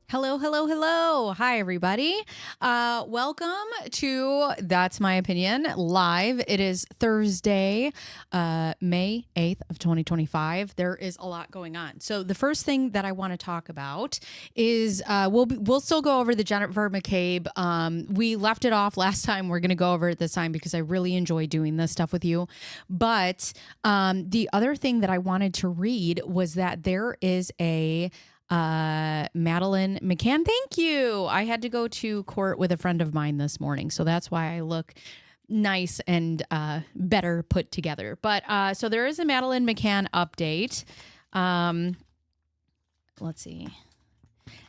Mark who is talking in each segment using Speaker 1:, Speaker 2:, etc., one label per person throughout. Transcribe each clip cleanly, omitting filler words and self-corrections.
Speaker 1: Hello, hello, hello. Hi, everybody. Welcome to That's My Opinion live. It is Thursday, May 8th of 2025. There is a lot going on. So the first thing that I want to talk about is we'll still go over the Jennifer McCabe. We left it off last time. We're going to go over it this time because I really enjoy doing this stuff with you. But the other thing that I wanted to read was that there is a Madeline McCann. Thank you. I had to go to court with a friend of mine this morning, so that's why I look nice and better put together. But so there is a Madeline McCann update. Let's see.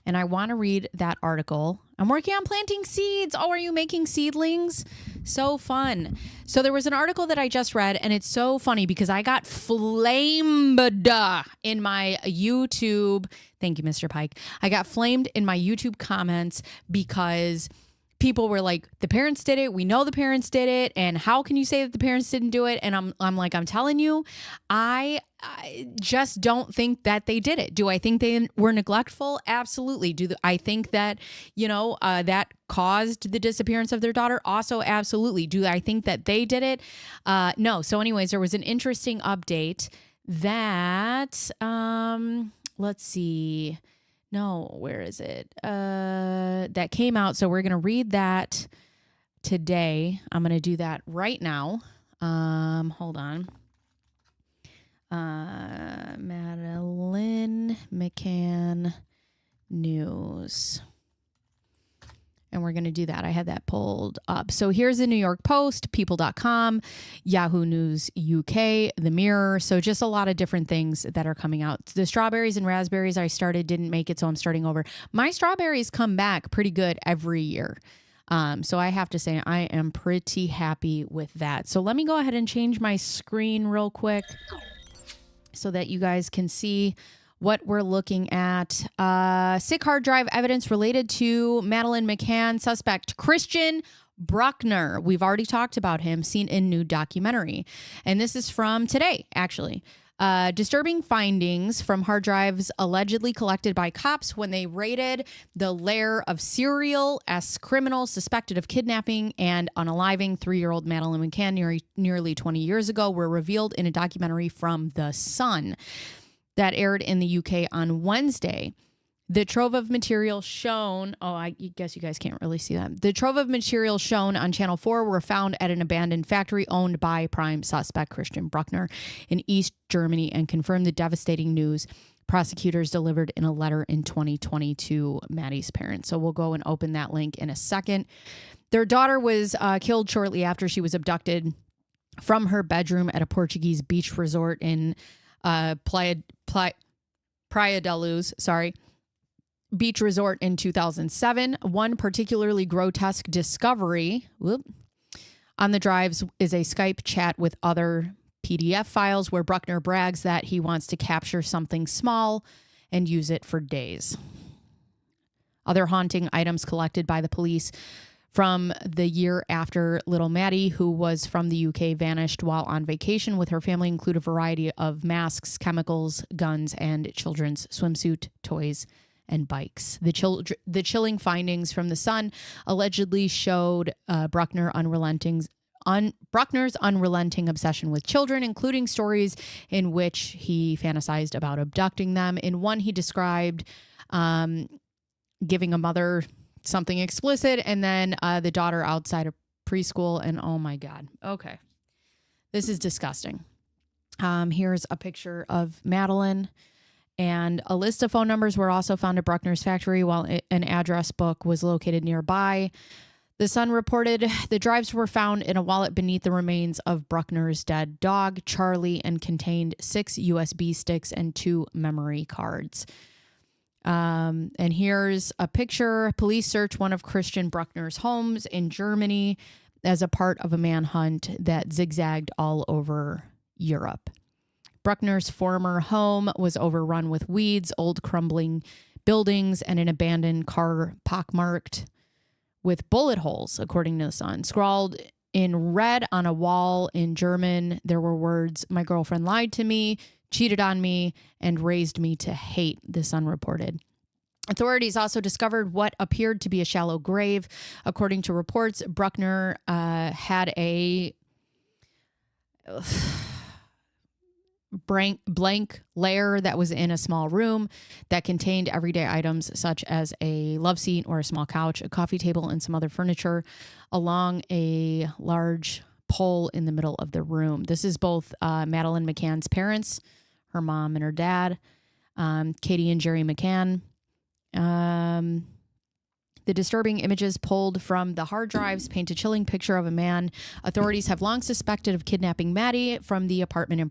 Speaker 1: And I want to read that article. I'm working on planting seeds. Oh, are you making seedlings? So fun. So there was an article that I just read, and it's so funny because I got flamed in my YouTube. Thank you, Mr. Pike. I got flamed in my YouTube comments because people were like, the parents did it. We know the parents did it. And how can you say that the parents didn't do it? And I'm like, I'm telling you, I just don't think that they did it. Do I think they were neglectful? Absolutely. I think that, that caused the disappearance of their daughter? Also, absolutely. Do I think that they did it? No. So anyways, there was an interesting update that, let's see. No, where is it? That came out. So we're going to read that today. I'm going to do that right now. Hold on. Madeline McCann News. And we're going to do that. I had that pulled up. So here's the New York Post, people.com, Yahoo News UK, The Mirror. So just a lot of different things that are coming out. The strawberries and raspberries I started didn't make it, so I'm starting over. My strawberries come back pretty good every year. So I have to say I am pretty happy with that. So let me go ahead and change my screen real quick so that you guys can see what we're looking at. Sick hard drive evidence related to Madeline McCann suspect Christian Bruckner. We've already talked about him, seen in new documentary. And this is from today, actually. Disturbing findings from hard drives allegedly collected by cops when they raided the lair of serial S criminals suspected of kidnapping and unaliving 3-year-old Madeline McCann nearly 20 years ago were revealed in a documentary from The Sun that aired in the UK on Wednesday. The trove of material shown, I guess you guys can't really see that. The trove of material shown on Channel 4 were found at an abandoned factory owned by prime suspect Christian Bruckner in East Germany and confirmed the devastating news prosecutors delivered in a letter in 2020 to Maddie's parents. So we'll go and open that link in a second. Their daughter was killed shortly after she was abducted from her bedroom at a Portuguese beach resort in Praia da Luz, beach resort in 2007. One particularly grotesque discovery on the drives is a Skype chat with other PDF files where Bruckner brags that he wants to capture something small and use it for days. Other haunting items collected by the police from the year after little Maddie, who was from the UK, vanished while on vacation with her family, include a variety of masks, chemicals, guns, and children's swimsuit, toys, and bikes. The chilling findings from The Sun allegedly showed Bruckner's unrelenting obsession with children, including stories in which he fantasized about abducting them. In one, he described giving a mother something explicit, and then the daughter outside of preschool. And oh my God. Okay. This is disgusting. Here's a picture of Madeline, and a list of phone numbers were also found at Bruckner's factory while an address book was located nearby. The Sun reported the drives were found in a wallet beneath the remains of Bruckner's dead dog, Charlie, and contained 6 USB sticks and 2 memory cards. And here's a picture. Police searched one of Christian Bruckner's homes in Germany as a part of a manhunt that zigzagged all over Europe. Bruckner's former home was overrun with weeds, old crumbling buildings, and an abandoned car pockmarked with bullet holes, according to The Sun. Scrawled in red on a wall in German, there were words, "My girlfriend lied to me, cheated on me, and raised me to hate," The Sun reported. Authorities also discovered what appeared to be a shallow grave. According to reports, Bruckner had a blank layer that was in a small room that contained everyday items such as a love seat or a small couch, a coffee table, and some other furniture along a large pole in the middle of the room. This is both Madeleine McCann's parents, her mom and her dad, Katie and Jerry McCann. The disturbing images pulled from the hard drives paint a chilling picture of a man authorities have long suspected of kidnapping Maddie from the apartment in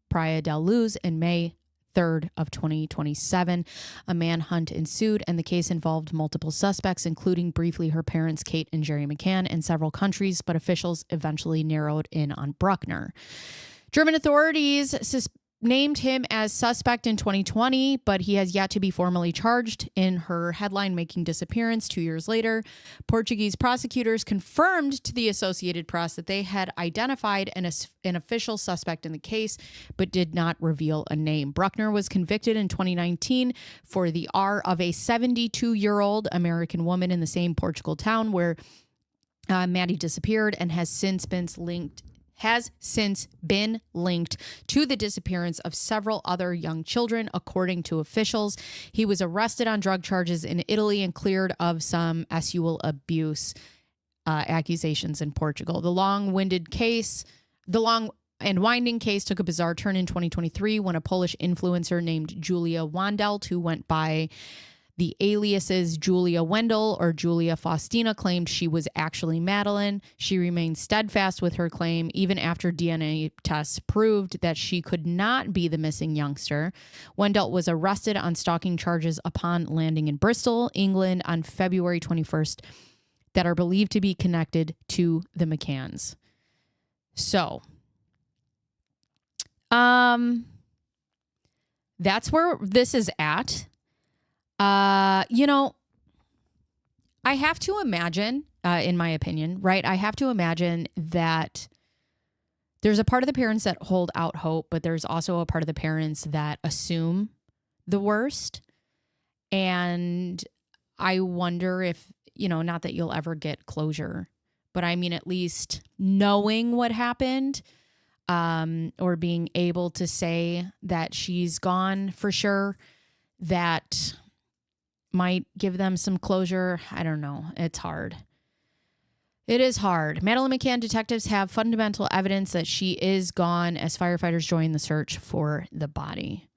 Speaker 1: Praia del Luz in May 3rd of 2027. A manhunt ensued, and the case involved multiple suspects, including briefly her parents, Kate and Jerry McCann, in several countries, but officials eventually narrowed in on Bruckner. German authorities named him as suspect in 2020, but he has yet to be formally charged in her headline-making disappearance 2 years later. Portuguese prosecutors confirmed to the Associated Press that they had identified an official suspect in the case, but did not reveal a name. Bruckner was convicted in 2019 for the R of a 72-year-old American woman in the same Portugal town where Maddie disappeared, and has since been linked to the disappearance of several other young children, according to officials. He was arrested on drug charges in Italy and cleared of some sexual abuse accusations in Portugal. The long and winding case took a bizarre turn in 2023 when a Polish influencer named Julia Wandelt, who went by the aliases Julia Wendell or Julia Faustina, claimed she was actually Madeleine. She remained steadfast with her claim even after DNA tests proved that she could not be the missing youngster. Wendell was arrested on stalking charges upon landing in Bristol, England on February 21st that are believed to be connected to the McCanns. So, that's where this is at. I have to imagine, in my opinion, right? I have to imagine that there's a part of the parents that hold out hope, but there's also a part of the parents that assume the worst. And I wonder if, not that you'll ever get closure, but I mean, at least knowing what happened, or being able to say that she's gone for sure, that might give them some closure. I don't know. It's hard. It is hard. Madeleine McCann detectives have fundamental evidence that she is gone as firefighters join the search for the body.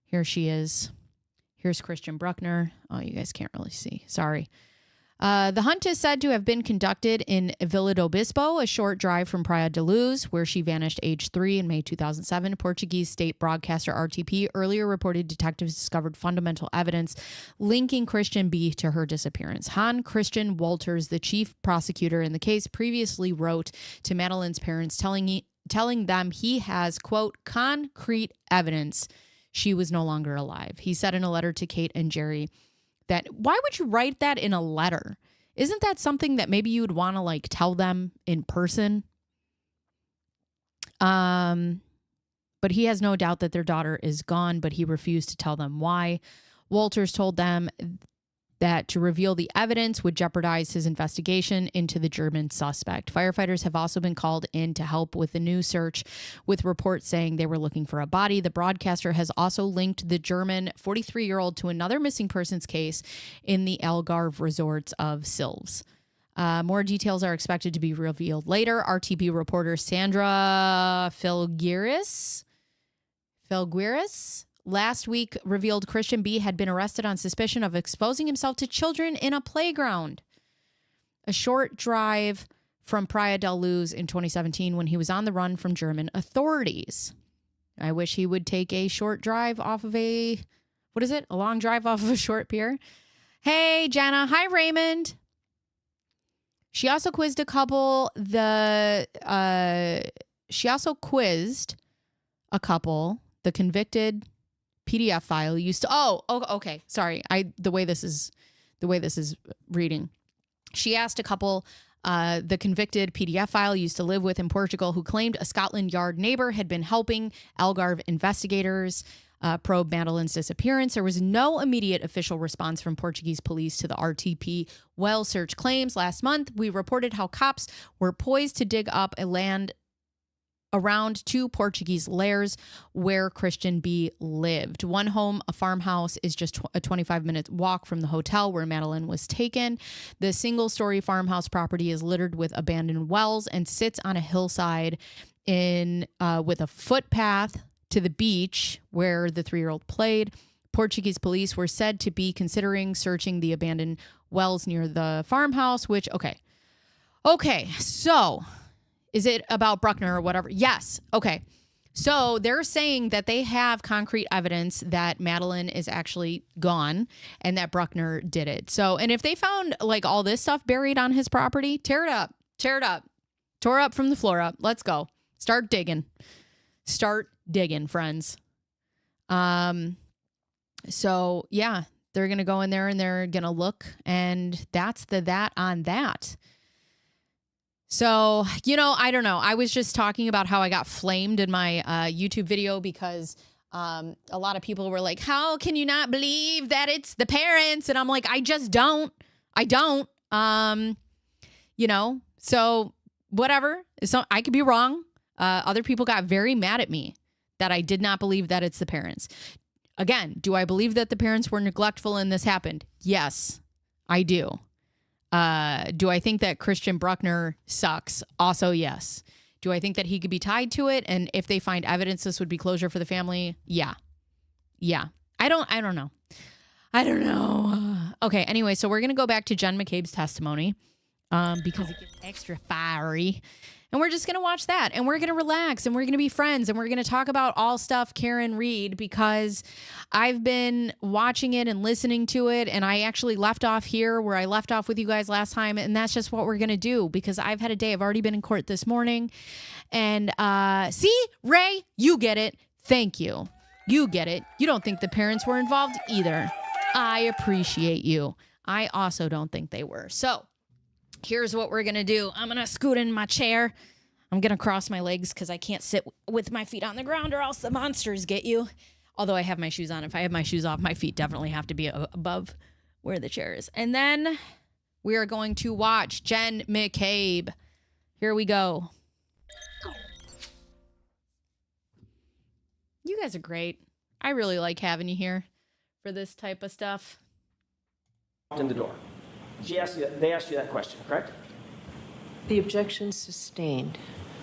Speaker 1: Here she is. Here's Christian Bruckner. Oh, you guys can't really see. Sorry. The hunt is said to have been conducted in Villadobispo, a short drive from Praia de Luz, where she vanished age 3 in May 2007. Portuguese state broadcaster RTP earlier reported detectives discovered fundamental evidence linking Christian B to her disappearance. Han Christian Walters, the chief prosecutor in the case, previously wrote to Madeleine's parents telling them he has, quote, concrete evidence she was no longer alive. He said in a letter to Kate and Jerry that, why would you write that in a letter? Isn't that something that maybe you would want to tell them in person? But he has no doubt that their daughter is gone, but he refused to tell them why. Walters told them that to reveal the evidence would jeopardize his investigation into the German suspect. Firefighters have also been called in to help with the new search, with reports saying they were looking for a body. The broadcaster has also linked the German 43-year-old to another missing persons case in the Algarve resorts of Silves. More details are expected to be revealed later. RTB reporter Sandra Felgueiras last week revealed Christian B had been arrested on suspicion of exposing himself to children in a playground. A short drive from Praia del Luz in 2017 when he was on the run from German authorities. I wish he would take a short drive off of a long drive off of a short pier. Hey, Jenna. Hi, Raymond. She also quizzed a couple. The convicted PDF file used to. Okay. Sorry. The way this is reading. She asked a couple. The convicted PDF file used to live with in Portugal, who claimed a Scotland Yard neighbor had been helping Algarve investigators probe Madeline's disappearance. There was no immediate official response from Portuguese police to the RTP well search claims. Last month, we reported how cops were poised to dig up a land around 2 Portuguese lairs where Christian B lived. One home, a farmhouse, is just a 25-minute walk from the hotel where Madeline was taken. The single-story farmhouse property is littered with abandoned wells and sits on a hillside with a footpath to the beach where the 3-year-old played. Portuguese police were said to be considering searching the abandoned wells near the farmhouse, which, okay, so is it about Bruckner or whatever? Yes. Okay. So they're saying that they have concrete evidence that Madeline is actually gone and that Bruckner did it. So, and if they found like all this stuff buried on his property, tear it up, tore up from the floor up. Let's go. Start digging, friends. So yeah, they're going to go in there and they're going to look, and that's that on that. So, I don't know. I was just talking about how I got flamed in my YouTube video because a lot of people were like, how can you not believe that it's the parents? And I'm like, I just don't. So whatever. So I could be wrong. Other people got very mad at me that I did not believe that it's the parents. Again, do I believe that the parents were neglectful and this happened? Yes, I do. Do I think that Christian Bruckner sucks? Also, yes. Do I think that he could be tied to it? And if they find evidence, this would be closure for the family? Yeah. I don't know. Okay. Anyway, so we're going to go back to Jen McCabe's testimony, because it gets extra fiery. And we're just going to watch that, and we're going to relax, and we're going to be friends, and we're going to talk about all stuff Karen Reed, because I've been watching it and listening to it, and I actually left off here where I left off with you guys last time, and that's just what we're going to do, because I've had a day. I've already been in court this morning, and see, Ray, you get it. Thank you. You get it. You don't think the parents were involved either. I appreciate you. I also don't think they were. So here's what we're going to do. I'm going to scoot in my chair. I'm going to cross my legs because I can't sit with my feet on the ground or else the monsters get you. Although I have my shoes on. If I have my shoes off, my feet definitely have to be above where the chair is. And then we are going to watch Jen McCabe. Here we go. You guys are great. I really like having you here for this type of stuff.
Speaker 2: In the door. They asked you that question, correct?
Speaker 3: The objection sustained.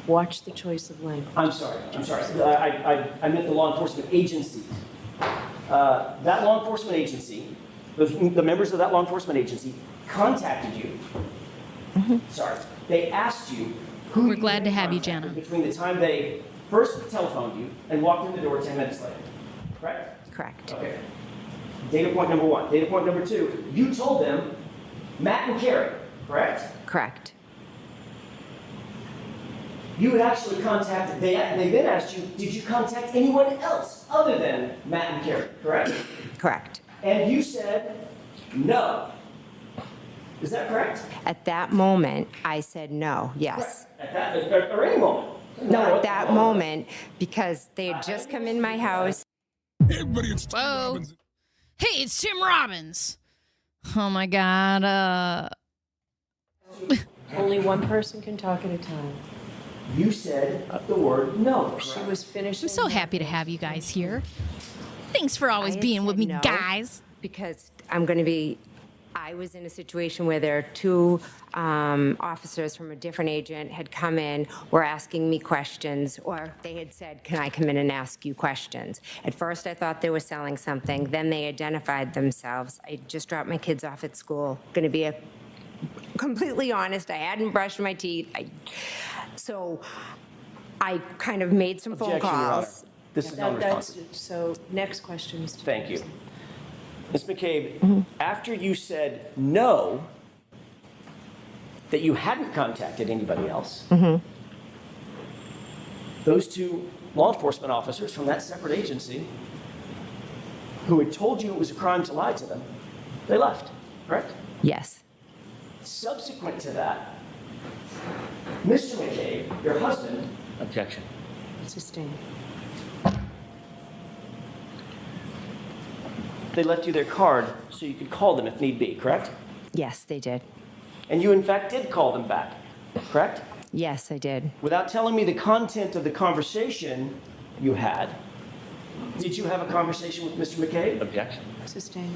Speaker 3: Watch the choice of language.
Speaker 2: I'm sorry. I meant the law enforcement agency. That law enforcement agency, the members of that law enforcement agency contacted you. Mm-hmm. Sorry. They asked you who.
Speaker 1: We're glad to have you, Jenna.
Speaker 2: Between the time they first telephoned you and walked in the door 10 minutes later. Correct?
Speaker 3: Correct.
Speaker 2: Okay. Data point number 1. Data point number 2. You told them Matt and Carrie, correct?
Speaker 3: Correct.
Speaker 2: You had actually contacted, they then asked you, did you contact anyone else other than Matt and Carrie, correct?
Speaker 3: Correct.
Speaker 2: And you said no. Is that correct?
Speaker 3: At that moment, I said no, yes.
Speaker 2: Correct. At that, or any moment?
Speaker 3: No, at that moment, because they had just come in my house.
Speaker 4: Hey, everybody, it's Tim Robbins.
Speaker 1: Hey, it's Tim Robbins. Oh my God.
Speaker 3: Only one person can talk at a time.
Speaker 2: You said the word no.
Speaker 3: She was finished.
Speaker 1: I'm so happy to have you guys here. Thanks for always being with me,
Speaker 3: no,
Speaker 1: guys.
Speaker 3: Because I was in a situation where there are 2 officers from a different agent had come in, were asking me questions, or they had said, can I come in and ask you questions? At first, I thought they were selling something. Then they identified themselves. I just dropped my kids off at school. Going to be completely honest, I hadn't brushed my teeth. So I kind of made some phone
Speaker 2: Objection, Your Honor.
Speaker 3: calls.
Speaker 2: This is non-responsive.
Speaker 3: So next question, Mr.
Speaker 2: Thank you. Ms. McCabe, after you said no, that you hadn't contacted anybody else, those 2 law enforcement officers from that separate agency who had told you it was a crime to lie to them, they left, correct?
Speaker 3: Yes.
Speaker 2: Subsequent to that, Mr. McCabe, your husband,
Speaker 5: Objection.
Speaker 3: Sustained.
Speaker 2: they left you their card so you could call them if need be, correct?
Speaker 3: Yes, they did.
Speaker 2: And you, in fact, did call them back, correct?
Speaker 3: Yes, I did.
Speaker 2: Without telling me the content of the conversation you had, did you have a conversation with Mr. McCabe?
Speaker 5: Objection.
Speaker 6: Sustained.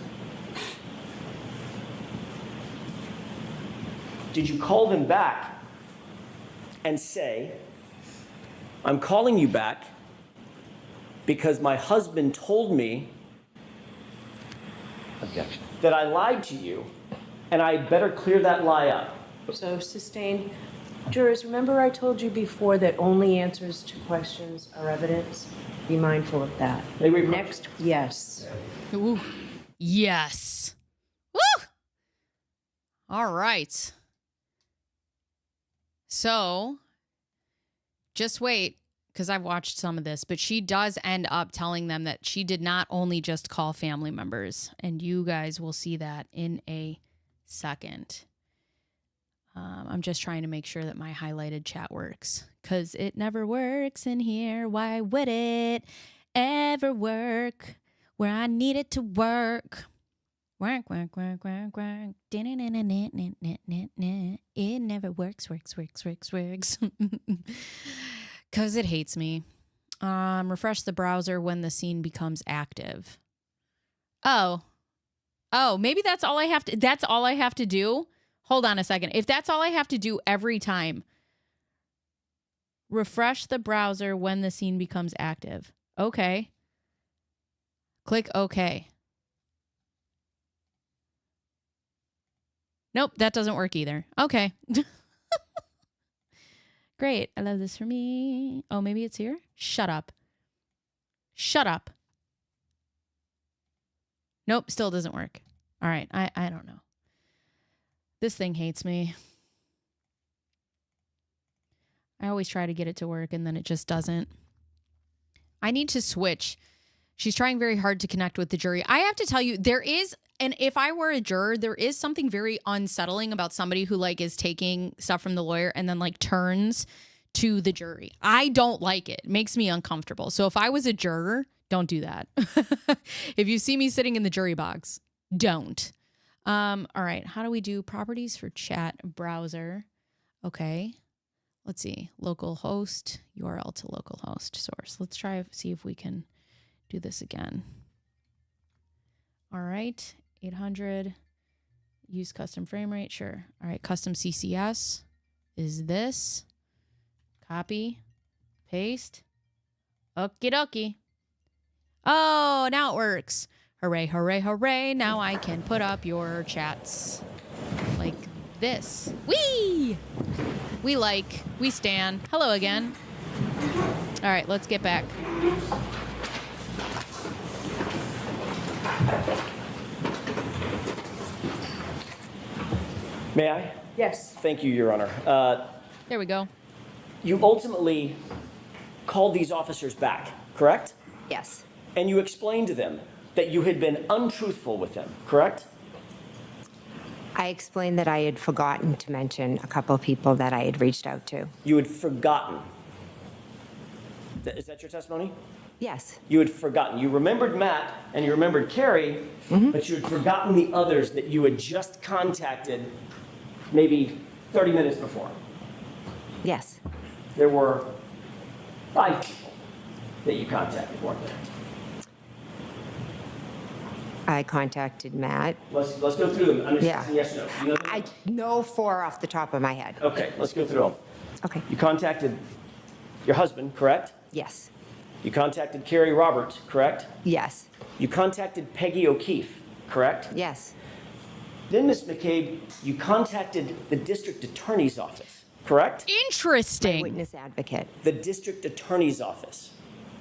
Speaker 2: Did you call them back and say, I'm calling you back because my husband told me
Speaker 5: Objection.
Speaker 2: that I lied to you and I better clear that lie up?
Speaker 6: So sustained. Jurors, remember I told you before that only answers to questions are evidence? Be mindful of that.
Speaker 2: May we-
Speaker 6: Next, yes.
Speaker 1: Ooh. Yes. Woo! All right. So, just wait, because I've watched some of this, but she does end up telling them that she did not only just call family members, and you guys will see that in a second. I'm just trying to make sure that my highlighted chat works, because it never works in here. Why would it ever work where I need it to work? Work, work, work, work, work. It never works. Because it hates me. Refresh the browser when the scene becomes active. Oh, maybe that's all I have to do. Hold on a second. If that's all I have to do every time, refresh the browser when the scene becomes active. Okay. Click OK. Nope, that doesn't work either. Okay. Great. I love this for me. Oh, maybe it's here? Shut up. Shut up. Nope, still doesn't work. All right, I don't know. This thing hates me. I always try to get it to work and then it just doesn't. I need to switch. She's trying very hard to connect with the jury. I have to tell you, there is, and if I were a juror, there is something very unsettling about somebody who like is taking stuff from the lawyer and then like turns to the jury. I don't like it. It makes me uncomfortable. So if I was a juror, don't do that. If you see me sitting in the jury box, don't. All right. How do we do properties for chat browser? Okay. Let's see. Local host, URL to local host source. Let's try see if we can do this again. All right. 800. Use custom frame rate. Sure. All right. Custom CCS is this. Copy. Paste. Okie dokie. Oh, now it works. Hooray, hooray, hooray. Now I can put up your chats like this. Whee! We stand. Hello again. All right, let's get back.
Speaker 2: May I?
Speaker 6: Yes.
Speaker 2: Thank you, Your Honor.
Speaker 1: There we go.
Speaker 2: You ultimately called these officers back, correct?
Speaker 3: Yes.
Speaker 2: And you explained to them that you had been untruthful with them, correct?
Speaker 3: I explained that I had forgotten to mention a couple of people that I had reached out to.
Speaker 2: You had forgotten. Is that your testimony?
Speaker 3: Yes.
Speaker 2: You had forgotten. You remembered Matt and you remembered Carrie, but you had forgotten the others that you had just contacted maybe 30 minutes before.
Speaker 3: Yes.
Speaker 2: There were 5 people that you contacted, weren't there?
Speaker 3: I contacted Matt.
Speaker 2: Let's go through them.
Speaker 3: Yeah.
Speaker 2: Yes, no. You know them?
Speaker 3: I know 4 off the top of my head.
Speaker 2: Okay, let's go through them.
Speaker 3: Okay.
Speaker 2: You contacted your husband, correct?
Speaker 3: Yes.
Speaker 2: You contacted Carrie Roberts, correct?
Speaker 3: Yes.
Speaker 2: You contacted Peggy O'Keefe, correct?
Speaker 3: Yes.
Speaker 2: Then, Ms. McCabe, you contacted the district attorney's office, correct?
Speaker 1: Interesting.
Speaker 3: Witness advocate.
Speaker 2: The district attorney's office.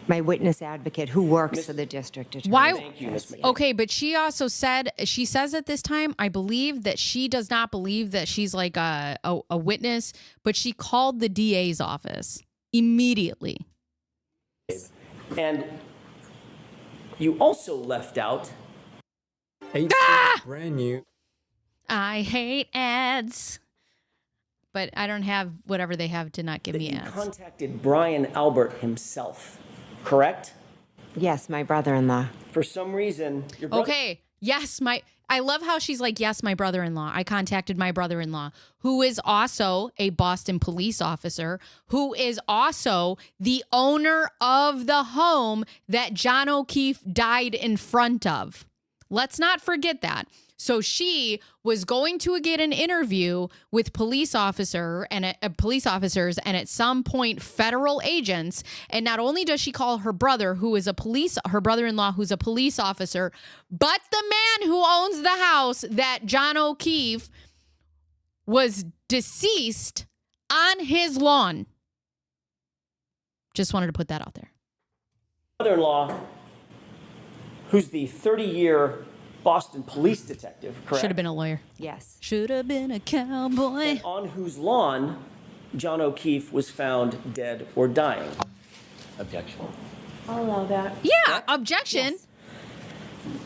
Speaker 3: My witness advocate who works for the district attorney.
Speaker 1: Why?
Speaker 2: Thank you, Ms. McCabe.
Speaker 1: Okay, but she also said, she says at this time, I believe that she does not believe that she's like a witness, but she called the DA's office immediately.
Speaker 2: And you also left out
Speaker 7: brand new.
Speaker 1: I hate ads. But I don't have whatever they have to not give
Speaker 2: that
Speaker 1: me
Speaker 2: you
Speaker 1: ads.
Speaker 2: contacted Brian Albert himself, correct?
Speaker 3: Yes, my brother-in-law.
Speaker 2: For some reason, your brother...
Speaker 1: Okay. Yes, I love how she's like, yes, my brother-in-law. I contacted my brother-in-law, who is also a Boston police officer, who is also the owner of the home that John O'Keefe died in front of. Let's not forget that. So she was going to get an interview with police officers and at some point federal agents. And not only does she call her brother, her brother-in-law, who's a police officer, but the man who owns the house that John O'Keefe was deceased on his lawn. Just wanted to put that out there.
Speaker 2: Brother-in-law, who's the 30-year Boston police detective, correct?
Speaker 1: Should have been a lawyer.
Speaker 3: Yes.
Speaker 1: Should have been a cowboy.
Speaker 2: And on whose lawn John O'Keefe was found dead or dying. Objection.
Speaker 6: I'll allow that.
Speaker 1: Yeah, objection.
Speaker 3: Yes.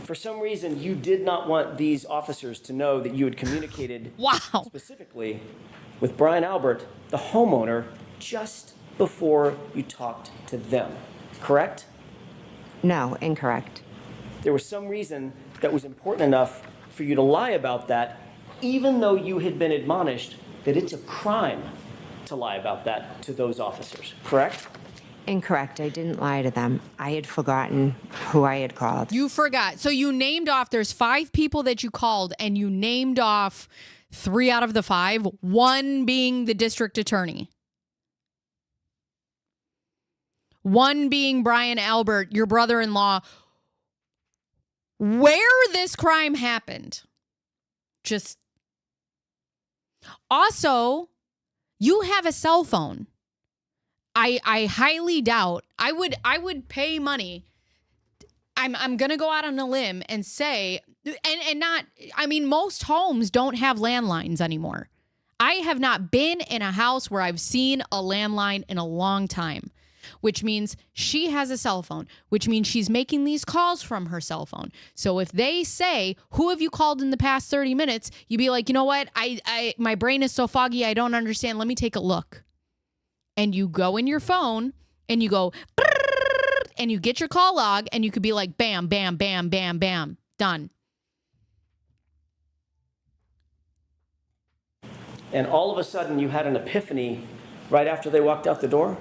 Speaker 2: For some reason, you did not want these officers to know that you had communicated
Speaker 1: Wow.
Speaker 2: specifically with Brian Albert, the homeowner, just before you talked to them, correct?
Speaker 3: No, incorrect.
Speaker 2: There was some reason that was important enough for you to lie about that, even though you had been admonished that it's a crime to lie about that to those officers, correct?
Speaker 3: Incorrect. I didn't lie to them. I had forgotten who I had called.
Speaker 1: You forgot. So you named off, there's 5 people that you called, and you named off 3 out of the 5, one being the district attorney. One being Brian Albert, your brother-in-law, where this crime happened. Just also, you have a cell phone. I highly doubt I would pay money. I'm gonna go out on a limb and say and not, I mean, most homes don't have landlines anymore. I have not been in a house where I've seen a landline in a long time, which means she has a cell phone, which means she's making these calls from her cell phone. So if they say, who have you called in the past 30 minutes? You'd be like, you know what? My brain is so foggy, I don't understand. Let me take a look. And you go in your phone and you go, and you get your call log and you could be like, bam, bam, bam, bam, bam, done.
Speaker 2: And all of a sudden you had an epiphany right after they walked out the door?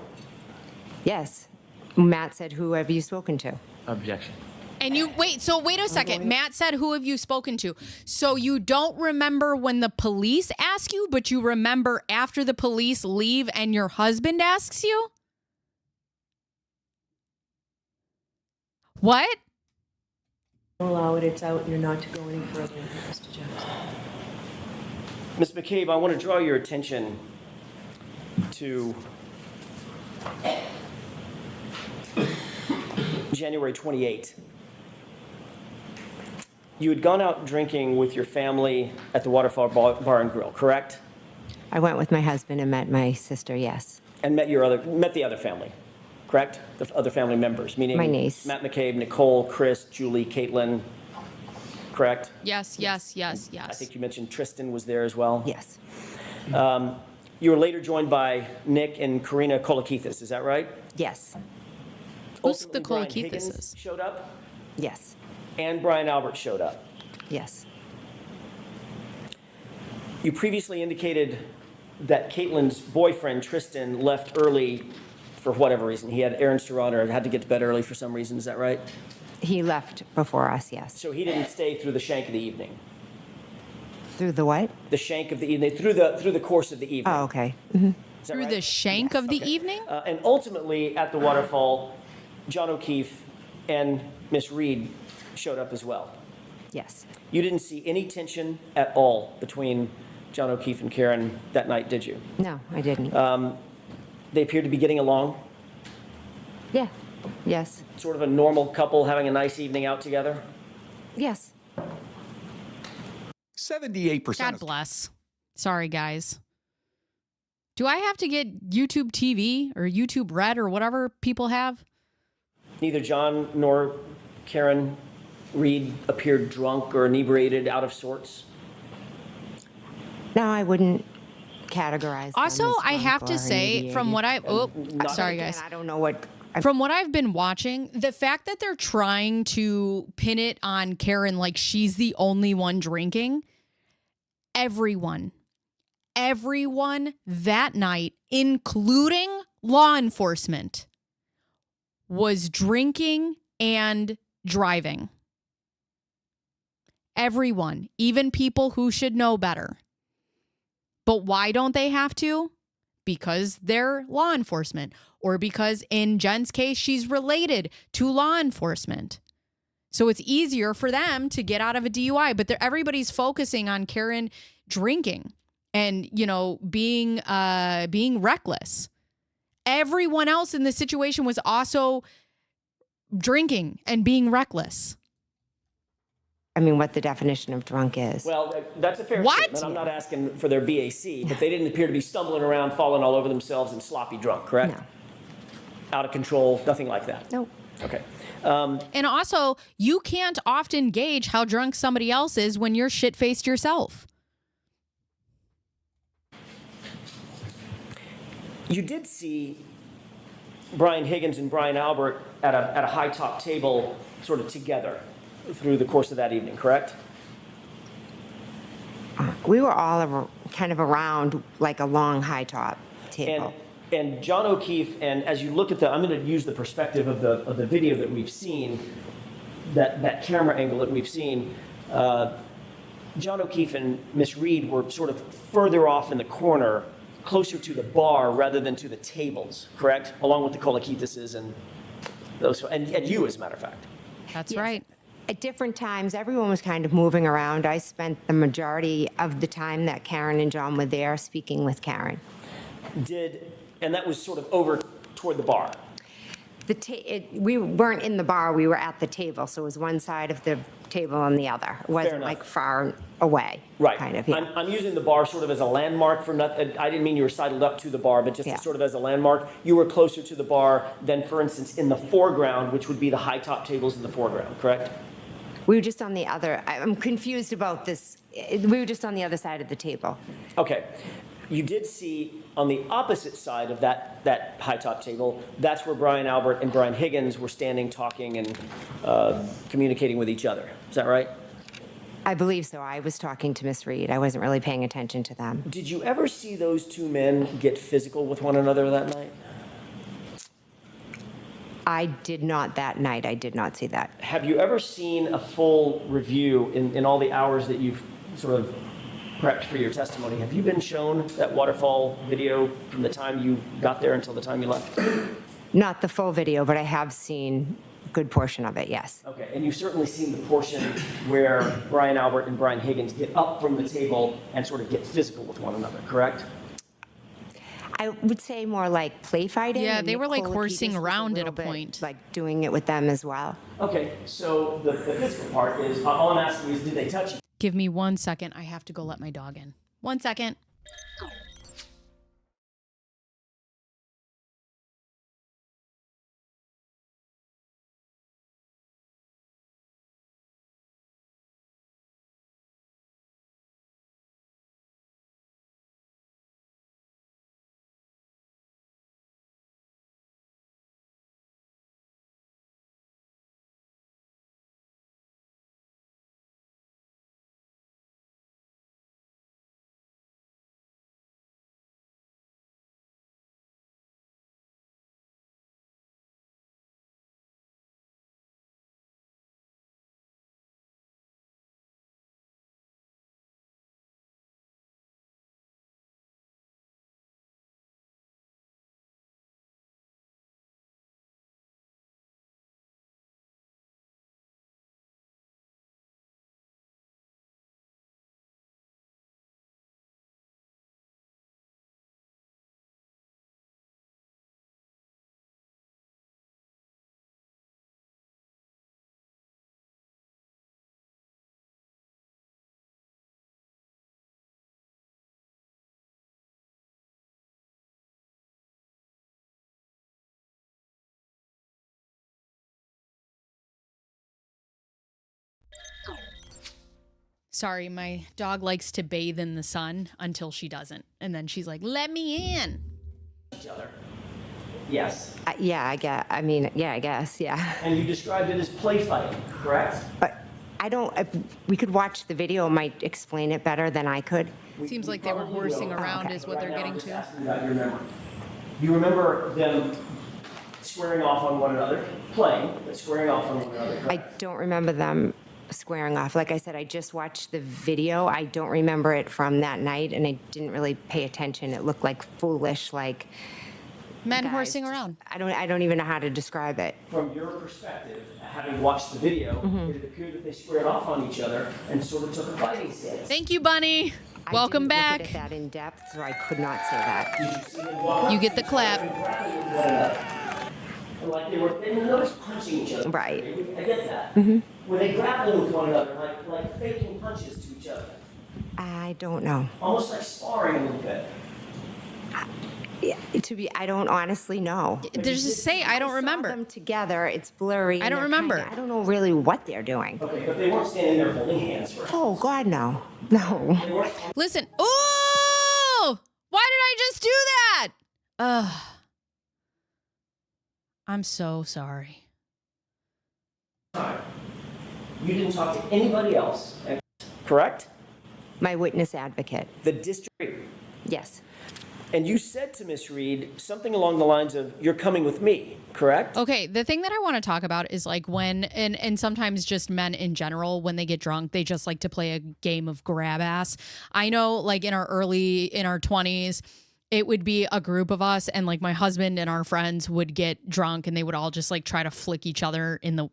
Speaker 3: Yes. Matt said, who have you spoken to?
Speaker 2: Objection.
Speaker 1: And you, wait a second. Matt said, who have you spoken to? So you don't remember when the police ask you, but you remember after the police leave and your husband asks you? What?
Speaker 6: I'll allow it. It's out. You're not to go any further, Mr. Johnson.
Speaker 2: Ms. McCabe, I want to draw your attention to January 28th. You had gone out drinking with your family at the Waterfall Bar and Grill, correct?
Speaker 3: I went with my husband and met my sister, yes.
Speaker 2: And met the other family, correct? The other family members, meaning
Speaker 3: My niece.
Speaker 2: Matt McCabe, Nicole, Chris, Julie, Caitlin, correct?
Speaker 1: Yes.
Speaker 2: I think you mentioned Tristan was there as well.
Speaker 3: Yes.
Speaker 2: You were later joined by Nick and Karina Kolakithis, is that right?
Speaker 3: Yes.
Speaker 1: Who's the
Speaker 2: Ultimately, Brian
Speaker 1: Kolakithis?
Speaker 2: Higgins showed up,
Speaker 3: Yes.
Speaker 2: and Brian Albert showed up.
Speaker 3: Yes.
Speaker 2: You previously indicated that Caitlin's boyfriend, Tristan, left early for whatever reason. He had errands to run or had to get to bed early for some reason, is that right?
Speaker 3: He left before us, yes.
Speaker 2: So he didn't stay through the shank of the evening.
Speaker 3: Through the what?
Speaker 2: The shank of the evening, through the course of the evening.
Speaker 3: Oh, okay.
Speaker 2: Is that
Speaker 1: Through
Speaker 2: right?
Speaker 1: the shank of the evening?
Speaker 2: And ultimately, at the waterfall, John O'Keefe and Miss Reed showed up as well.
Speaker 3: Yes.
Speaker 2: You didn't see any tension at all between John O'Keefe and Karen that night, did you?
Speaker 3: No, I didn't.
Speaker 2: They appeared to be getting along,
Speaker 3: Yeah. Yes.
Speaker 2: sort of a normal couple having a nice evening out together.
Speaker 3: Yes.
Speaker 4: 78%.
Speaker 1: God bless. Sorry, guys. Do I have to get YouTube TV or YouTube Red or whatever people have?
Speaker 2: Neither John nor Karen Reed appeared drunk or inebriated, out of sorts.
Speaker 3: No, I wouldn't categorize them
Speaker 1: Also,
Speaker 3: as
Speaker 1: I
Speaker 3: drunk
Speaker 1: have to
Speaker 3: or
Speaker 1: say, from
Speaker 3: inebriated.
Speaker 1: what I... Oh, sorry,
Speaker 3: Again,
Speaker 1: guys.
Speaker 3: I don't know what
Speaker 1: From what I've been watching, the fact that they're trying to pin it on Karen like she's the only one drinking, everyone that night, including law enforcement, was drinking and driving. Everyone, even people who should know better. But why don't they have to? Because they're law enforcement, or because in Jen's case, she's related to law enforcement. So it's easier for them to get out of a DUI, but everybody's focusing on Karen drinking and, being reckless. Everyone else in this situation was also drinking and being reckless.
Speaker 3: I mean, what the definition of drunk is.
Speaker 2: Well, that's a fair
Speaker 1: What?
Speaker 2: statement. I'm not asking for their BAC, but they didn't appear to be stumbling around, falling all over themselves and sloppy drunk, correct?
Speaker 3: No.
Speaker 2: Out of control, nothing like that?
Speaker 3: Nope.
Speaker 2: Okay.
Speaker 1: And also, you can't often gauge how drunk somebody else is when you're shit-faced yourself.
Speaker 2: You did see Brian Higgins and Brian Albert at a high top table sort of together through the course of that evening, correct?
Speaker 3: We were all kind of around like a long high top table.
Speaker 2: And John O'Keefe, and as you look at I'm going to use the perspective of the video that we've seen, that camera angle that we've seen. John O'Keefe and Miss Reed were sort of further off in the corner, closer to the bar rather than to the tables, correct? Along with the Kolakitases and those, and you, as a matter of fact.
Speaker 1: That's
Speaker 3: Yes.
Speaker 1: right.
Speaker 3: At different times, everyone was kind of moving around. I spent the majority of the time that Karen and John were there speaking with Karen.
Speaker 2: And that was sort of over toward the bar.
Speaker 3: We weren't in the bar, we were at the table, so it was one side of the table and the other. It wasn't
Speaker 2: enough.
Speaker 3: like far away.
Speaker 2: Right.
Speaker 3: Kind of, yeah.
Speaker 2: I'm using the bar sort of as a landmark for nothing. I didn't mean you were sidled up to the bar, but just
Speaker 3: Yeah.
Speaker 2: sort of as a landmark. You were closer to the bar than, for instance, in the foreground, which would be the high top tables in the foreground, correct?
Speaker 3: We were just on the other, I'm confused about this. We were just on the other side of the table.
Speaker 2: Okay. You did see on the opposite side of that high top table, that's where Brian Albert and Brian Higgins were standing, talking, and communicating with each other. Is that right?
Speaker 3: I believe so. I was talking to Miss Reed. I wasn't really paying attention to them.
Speaker 2: Did you ever see those two men get physical with one another that night?
Speaker 3: I did not that night. I did not see that.
Speaker 2: Have you ever seen a full review in all the hours that you've sort of prepped for your testimony? Have you been shown that waterfall video from the time you got there until the time you left?
Speaker 3: Not the full video, but I have seen a good portion of it, yes.
Speaker 2: Okay, and you've certainly seen the portion where Brian Albert and Brian Higgins get up from the table and sort of get physical with one another, correct?
Speaker 3: I would say more like play fighting.
Speaker 1: Yeah,
Speaker 3: and
Speaker 1: they were like
Speaker 3: Nicole
Speaker 1: horsing
Speaker 3: Akitas was
Speaker 1: around at a
Speaker 3: little bit,
Speaker 1: point.
Speaker 3: Like doing it with them as well.
Speaker 2: Okay, so the physical part is, all I'm asking is, did they touch you?
Speaker 1: Give me 1 second. I have to go let my dog in. 1 second. Sorry, my dog likes to bathe in the sun until she doesn't. And then she's like, let me in.
Speaker 2: Each other. Yes.
Speaker 3: Yeah, I guess, yeah.
Speaker 2: And you described it as play fighting, correct?
Speaker 3: But I don't, if we could watch the video, it might explain it better than I could.
Speaker 1: Seems like they were
Speaker 2: probably
Speaker 1: horsing
Speaker 2: will.
Speaker 1: around
Speaker 3: okay.
Speaker 1: is what
Speaker 2: Right
Speaker 1: they're
Speaker 2: now,
Speaker 1: getting
Speaker 2: I'm just
Speaker 1: to.
Speaker 2: asking about your memory. Do you remember them squaring off on one another, playing, but squaring off on one another,
Speaker 3: I
Speaker 2: correct?
Speaker 3: don't remember them squaring off. Like I said, I just watched the video. I don't remember it from that night, and I didn't really pay attention. It looked like foolish, like
Speaker 1: Men
Speaker 3: guys
Speaker 1: horsing
Speaker 3: just-
Speaker 1: around.
Speaker 3: I don't even know how to describe it.
Speaker 2: From your perspective, having watched the video,
Speaker 1: Mm-hmm.
Speaker 2: it appeared that they squared off on each other and sort of took a fighting stance.
Speaker 1: Thank you, Bunny. Welcome
Speaker 3: I didn't
Speaker 1: back.
Speaker 3: look at it that in depth, so I could not say that.
Speaker 2: Did you see them walk
Speaker 1: You
Speaker 2: up
Speaker 1: get the
Speaker 2: and
Speaker 1: clap.
Speaker 2: grapple with one another? And like they didn't notice punching each other.
Speaker 3: Right.
Speaker 2: I get that. Were they grappling with one another, like faking punches to each other?
Speaker 3: I don't know.
Speaker 2: Almost like sparring a little bit.
Speaker 3: Yeah, I don't honestly know.
Speaker 1: Just say, I don't
Speaker 3: Saw
Speaker 1: remember.
Speaker 3: them together. It's blurry.
Speaker 1: I
Speaker 3: and
Speaker 1: don't
Speaker 3: they're
Speaker 1: remember.
Speaker 3: I don't know really what they're doing.
Speaker 2: Okay, but they weren't standing there holding hands for
Speaker 3: Oh God, no, no.
Speaker 2: They weren't
Speaker 1: Listen. Oh, why did I just do that? Ugh. I'm so sorry.
Speaker 2: You didn't talk to anybody else, correct?
Speaker 3: My witness advocate.
Speaker 2: The district.
Speaker 3: Yes.
Speaker 2: And you said to Miss Reed something along the lines of, "You're coming with me," correct?
Speaker 1: Okay, the thing that I want to talk about is like when, and sometimes just men in general, when they get drunk, they just like to play a game of grab ass. I know like in our 20s, it would be a group of us and like my husband and our friends would get drunk and they would all just like try to flick each other in the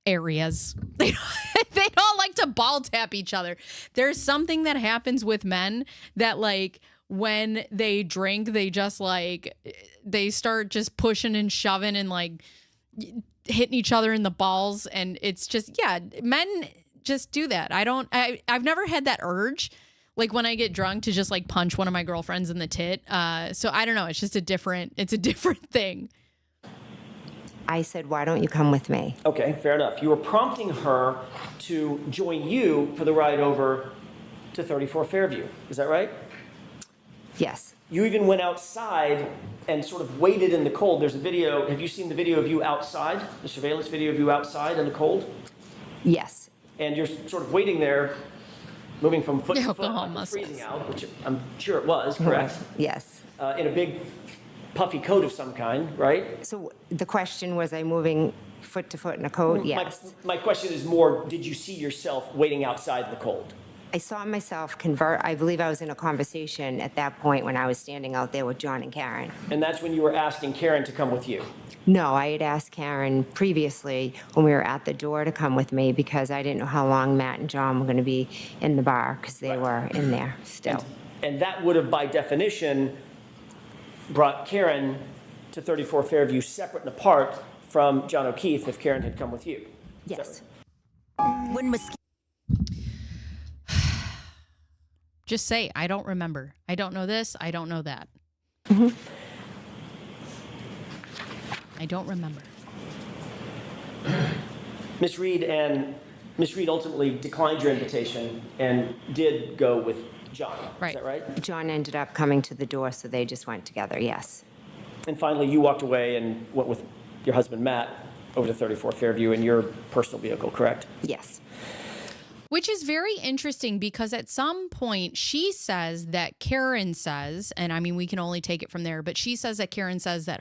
Speaker 1: areas. They'd all like to ball tap each other. There's something that happens with men that like when they drink, they just like, they start just pushing and shoving and like hitting each other in the balls. And it's just, yeah, men just do that. I've never had that urge. Like when I get drunk to just like punch one of my girlfriends in the tit. So I don't know. It's just a different thing.
Speaker 3: I said, why don't you come with me?
Speaker 2: Okay, fair enough. You were prompting her to join you for the ride over to 34 Fairview. Is that right?
Speaker 3: Yes.
Speaker 2: You even went outside and sort of waited in the cold. There's a video. Have you seen the video of you outside? The surveillance video of you outside in the cold?
Speaker 3: Yes.
Speaker 2: And you're sort of waiting there, moving from foot to foot,
Speaker 1: Alcohol
Speaker 2: like it's
Speaker 1: muscles.
Speaker 2: freezing out, which I'm sure it was, correct?
Speaker 3: Yes.
Speaker 2: In a big puffy coat of some kind, right?
Speaker 3: So the question was, I moving foot to foot in a coat? Yes.
Speaker 2: My question is more, did you see yourself waiting outside in the cold?
Speaker 3: I saw myself convert. I believe I was in a conversation at that point when I was standing out there with John and Karen.
Speaker 2: And that's when you were asking Karen to come with you.
Speaker 3: No, I had asked Karen previously when we were at the door to come with me because I didn't know how long Matt and John were going to be in the bar because they were in there still.
Speaker 2: And that would have, by definition, brought Karen to 34 Fairview separate and apart from John O'Keefe if Karen had come with you. Is that
Speaker 3: Yes.
Speaker 2: right?
Speaker 1: Just say, I don't remember. I don't know this. I don't know that. I don't remember.
Speaker 2: Miss Reed ultimately declined your invitation and did go with John.
Speaker 1: Right.
Speaker 2: Is that right?
Speaker 3: John ended up coming to the door, so they just went together, yes.
Speaker 2: And finally, you walked away and went with your husband, Matt, over to 34 Fairview in your personal vehicle, correct?
Speaker 3: Yes.
Speaker 1: Which is very interesting because at some point she says that Karen says, and I mean, we can only take it from there, but she says that Karen says that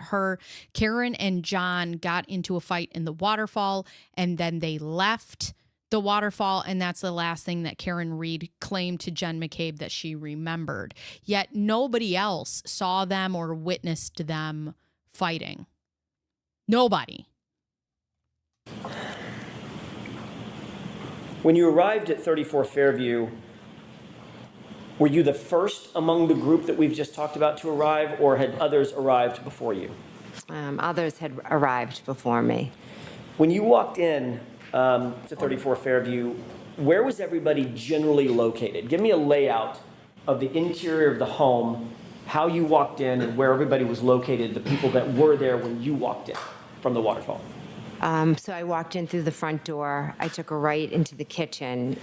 Speaker 1: Karen and John got into a fight in the waterfall and then they left the waterfall. And that's the last thing that Karen Reed claimed to Jen McCabe that she remembered. Yet nobody else saw them or witnessed them fighting. Nobody.
Speaker 2: When you arrived at 34 Fairview, were you the first among the group that we've just talked about to arrive, or had others arrived before you?
Speaker 3: Others had arrived before me.
Speaker 2: When you walked in to 34 Fairview, where was everybody generally located? Give me a layout of the interior of the home, how you walked in, and where everybody was located, the people that were there when you walked in from the waterfall.
Speaker 3: So I walked in through the front door. I took a right into the kitchen.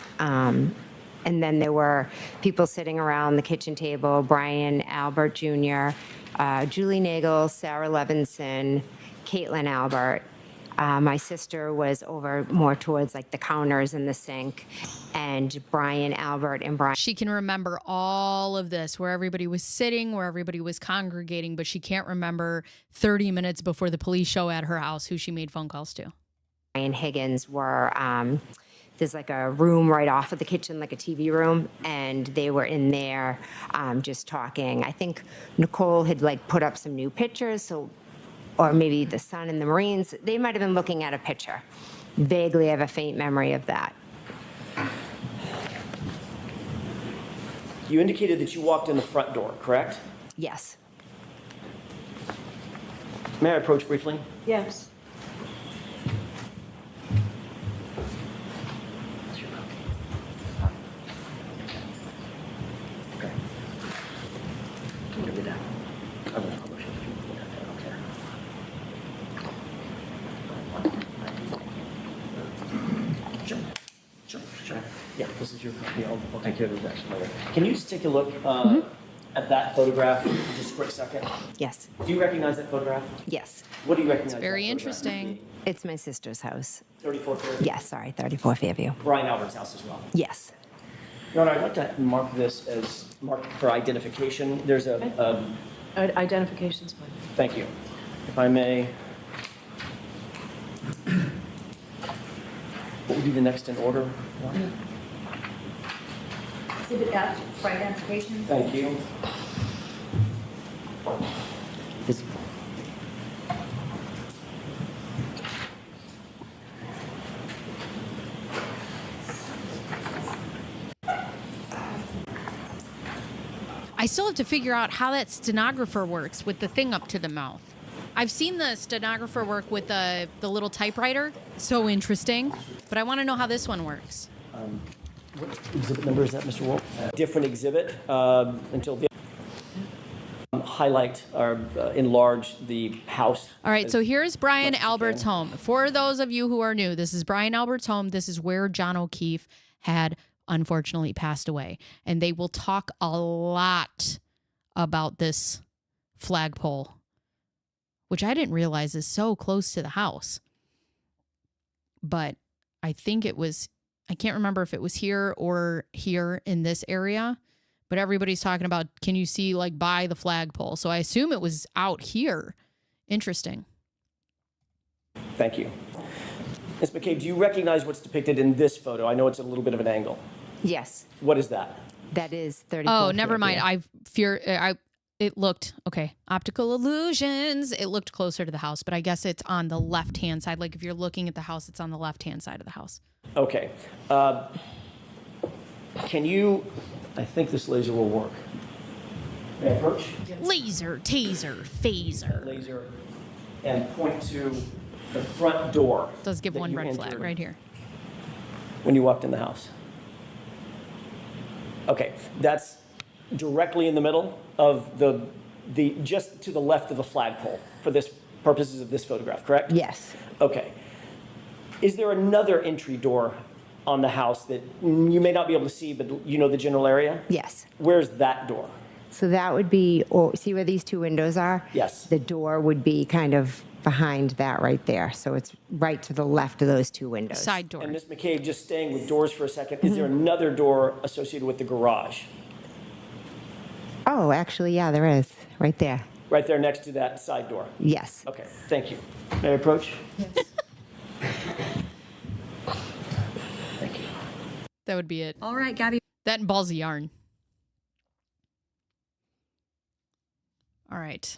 Speaker 3: And then there were people sitting around the kitchen table, Brian Albert Jr., Julie Nagel, Sarah Levinson, Caitlin Albert. My sister was over more towards like the counters and the sink, and Brian Albert and Brian.
Speaker 1: She can remember all of this, where everybody was sitting, where everybody was congregating, but she can't remember 30 minutes before the police show at her house who she made phone calls to.
Speaker 3: Brian Higgins were, there's like a room right off of the kitchen, like a TV room, and they were in there just talking. I think Nicole had like put up some new pictures, so, or maybe the Sun and the Marines, they might have been looking at a picture. Vaguely have a faint memory of that.
Speaker 2: You indicated that you walked in the front door, correct?
Speaker 3: Yes.
Speaker 2: May I approach briefly?
Speaker 6: Yes.
Speaker 2: Okay. I'm gonna do that. I'm gonna publish it. Okay. Sure. Yeah, this is your copy. I'll take care of the rest later. Can you just take a look at that photograph for just a quick second?
Speaker 3: Yes.
Speaker 2: Do you recognize that photograph?
Speaker 3: Yes.
Speaker 2: What do you recognize?
Speaker 1: Very
Speaker 2: that photograph to
Speaker 1: interesting.
Speaker 2: be?
Speaker 3: It's my sister's house.
Speaker 2: 34 Fairview?
Speaker 3: Yes, sorry, 34 Fairview.
Speaker 2: Brian Albert's house as well.
Speaker 3: Yes.
Speaker 2: Your Honor, I'd like to mark this as marked for identification. There's a
Speaker 6: Identification's fine.
Speaker 2: thank you. If I may. What would be the next in order?
Speaker 5: Exhibit F for identification.
Speaker 2: Thank you. Is-
Speaker 1: I still have to figure out how that stenographer works with the thing up to the mouth. I've seen the stenographer work with the little typewriter. So interesting. But I want to know how this one works.
Speaker 2: What exhibit number is that, Mr. Wolf? Different exhibit until the highlight or enlarge the house.
Speaker 1: All right, so here's Brian
Speaker 2: much as you
Speaker 1: Albert's
Speaker 2: can.
Speaker 1: home. For those of you who are new, this is Brian Albert's home. This is where John O'Keefe had unfortunately passed away. And they will talk a lot about this flagpole, which I didn't realize is so close to the house. But I think it was, I can't remember if it was here or here in this area, but everybody's talking about, can you see like by the flagpole? So I assume it was out here. Interesting.
Speaker 2: Thank you. Ms. McCabe, do you recognize what's depicted in this photo? I know it's a little bit of an angle.
Speaker 3: Yes.
Speaker 2: What is that?
Speaker 3: That is 34
Speaker 1: Oh, never mind.
Speaker 3: Fairview.
Speaker 1: It looked, okay, optical illusions. It looked closer to the house, but I guess it's on the left-hand side. Like if you're looking at the house, it's on the left-hand side of the house.
Speaker 2: Okay. Can you, I think this laser will work. May I approach?
Speaker 1: Laser, taser, phaser.
Speaker 2: Laser and point to the front door.
Speaker 1: Does give
Speaker 2: that
Speaker 1: one
Speaker 2: you
Speaker 1: red flag
Speaker 2: entered
Speaker 1: right here.
Speaker 2: when you walked in the house. Okay, that's directly in the middle of the just to the left of the flagpole for this purposes of this photograph, correct?
Speaker 3: Yes.
Speaker 2: Okay. Is there another entry door on the house that you may not be able to see, but you know the general area?
Speaker 3: Yes.
Speaker 2: Where's that door?
Speaker 3: So that would be, see where these two windows are?
Speaker 2: Yes.
Speaker 3: The door would be kind of behind that right there. So it's right to the left of those two windows.
Speaker 1: Side door.
Speaker 2: And Ms. McCabe, just staying with doors for a second, is there another door associated with the garage?
Speaker 3: Oh, actually, yeah, there is. Right there.
Speaker 2: Right there next to that side door?
Speaker 3: Yes.
Speaker 2: Okay, thank you. May I approach? Thank you.
Speaker 1: That would be it.
Speaker 5: All right, Gabby.
Speaker 1: That and balls of yarn. All right.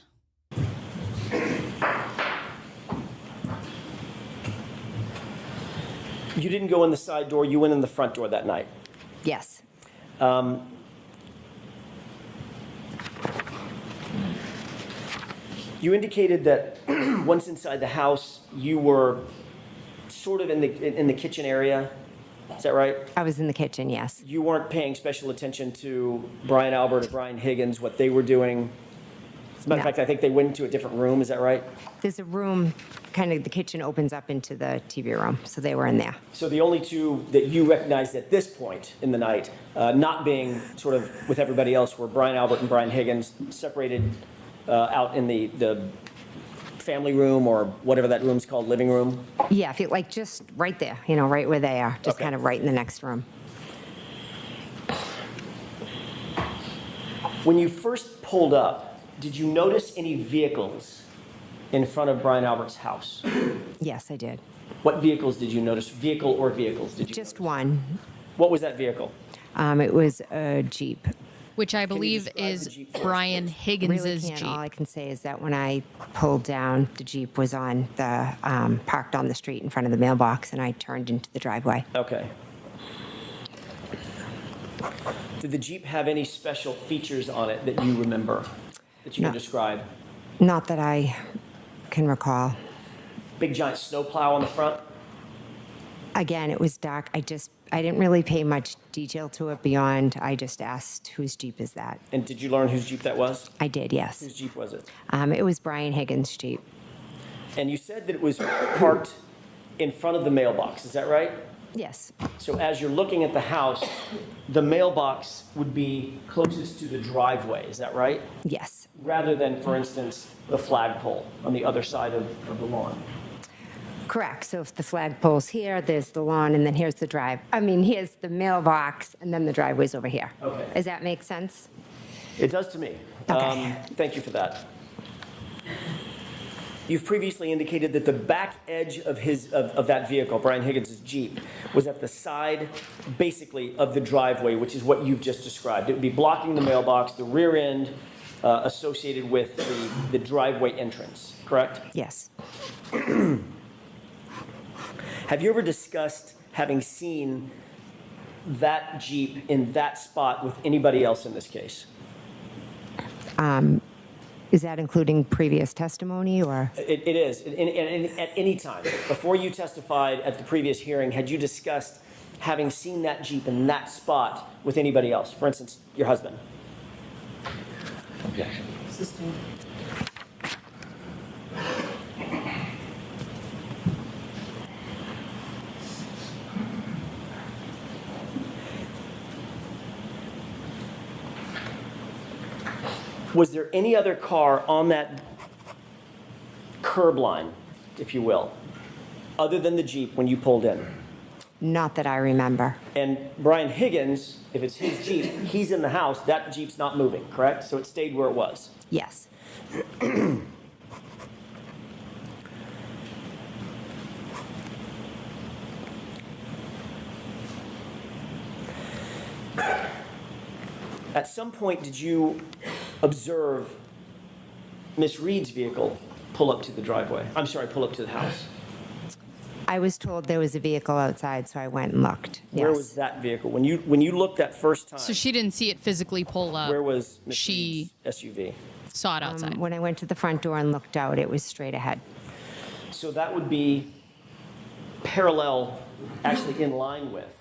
Speaker 2: You didn't go in the side door, you went in the front door that night.
Speaker 3: Yes.
Speaker 2: You indicated that once inside the house, you were sort of in the kitchen area. Is that right?
Speaker 3: I was in the kitchen, yes.
Speaker 2: You weren't paying special attention to Brian Albert or Brian Higgins, what they were doing. As a matter of
Speaker 3: No.
Speaker 2: fact, I think they went into a different room, is that right?
Speaker 3: There's a room, kind of the kitchen opens up into the TV room, so they were in there.
Speaker 2: So the only two that you recognized at this point in the night, not being sort of with everybody else, were Brian Albert and Brian Higgins, separated out in the family room, or whatever that room's called, living room.
Speaker 3: Yeah, if you like, just right there, right where they are, just
Speaker 2: Okay.
Speaker 3: kind of right in the next room.
Speaker 2: When you first pulled up, did you notice any vehicles in front of Brian Albert's house?
Speaker 3: Yes, I did.
Speaker 2: What vehicles did you notice? Vehicle or vehicles did you
Speaker 3: Just
Speaker 2: notice?
Speaker 3: one.
Speaker 2: What was that vehicle?
Speaker 3: It was a Jeep.
Speaker 1: Which I believe
Speaker 2: describe
Speaker 1: is
Speaker 2: the Jeep for us,
Speaker 1: Brian
Speaker 2: please?
Speaker 1: Higgins's
Speaker 3: Really can't.
Speaker 1: Jeep.
Speaker 3: All I can say is that when I pulled down, the Jeep was on the, parked on the street in front of the mailbox, and I turned into the driveway.
Speaker 2: Okay. Did the Jeep have any special features on it that you remember, that you
Speaker 3: No.
Speaker 2: can describe?
Speaker 3: Not that I can recall.
Speaker 2: Big giant snowplow on the front?
Speaker 3: Again, it was dark. I didn't really pay much detail to it beyond, I just asked, whose Jeep is that?
Speaker 2: And did you learn whose Jeep that was?
Speaker 3: I did, yes.
Speaker 2: Whose Jeep was it?
Speaker 3: It was Brian Higgins' Jeep.
Speaker 2: And you said that it was parked in front of the mailbox, is that right?
Speaker 3: Yes,
Speaker 2: So as you're looking at the house, the mailbox would be closest to the driveway, is that right?
Speaker 3: yes.
Speaker 2: Rather than, for instance, the flagpole on the other side of the lawn.
Speaker 3: Correct. So if the flagpole's here, there's the lawn, and then here's the here's the mailbox, and then the driveway's over here.
Speaker 2: Okay.
Speaker 3: Does that make sense?
Speaker 2: It does to me.
Speaker 3: Okay.
Speaker 2: Thank you for that. You've previously indicated that the back edge of that vehicle, Brian Higgins' Jeep, was at the side, basically, of the driveway, which is what you've just described. It would be blocking the mailbox, the rear end associated with the driveway entrance, correct?
Speaker 3: Yes.
Speaker 2: Have you ever discussed having seen that Jeep in that spot with anybody else in this case?
Speaker 3: Is that including previous testimony, or?
Speaker 2: It is. At any time. Before you testified at the previous hearing, had you discussed having seen that Jeep in that spot with anybody else? For instance, your husband?
Speaker 4: Objection.
Speaker 2: Was there any other car on that curb line, if you will, other than the Jeep when you pulled in?
Speaker 3: Not that I remember.
Speaker 2: And Brian Higgins, if it's his Jeep, he's in the house, that Jeep's not moving, correct? So it stayed where it was.
Speaker 3: Yes.
Speaker 2: At some point, did you observe Miss Reed's vehicle pull up to the driveway? I'm sorry, pull up to the house.
Speaker 3: I was told there was a vehicle outside, so I went and looked.
Speaker 2: Where
Speaker 3: Yes.
Speaker 2: was that vehicle? When you looked that first time,
Speaker 1: So she didn't see it physically pull up.
Speaker 2: where was Miss
Speaker 1: She
Speaker 2: Reed's SUV?
Speaker 1: saw it outside.
Speaker 3: When I went to the front door and looked out, it was straight ahead.
Speaker 2: So that would be parallel, actually in line with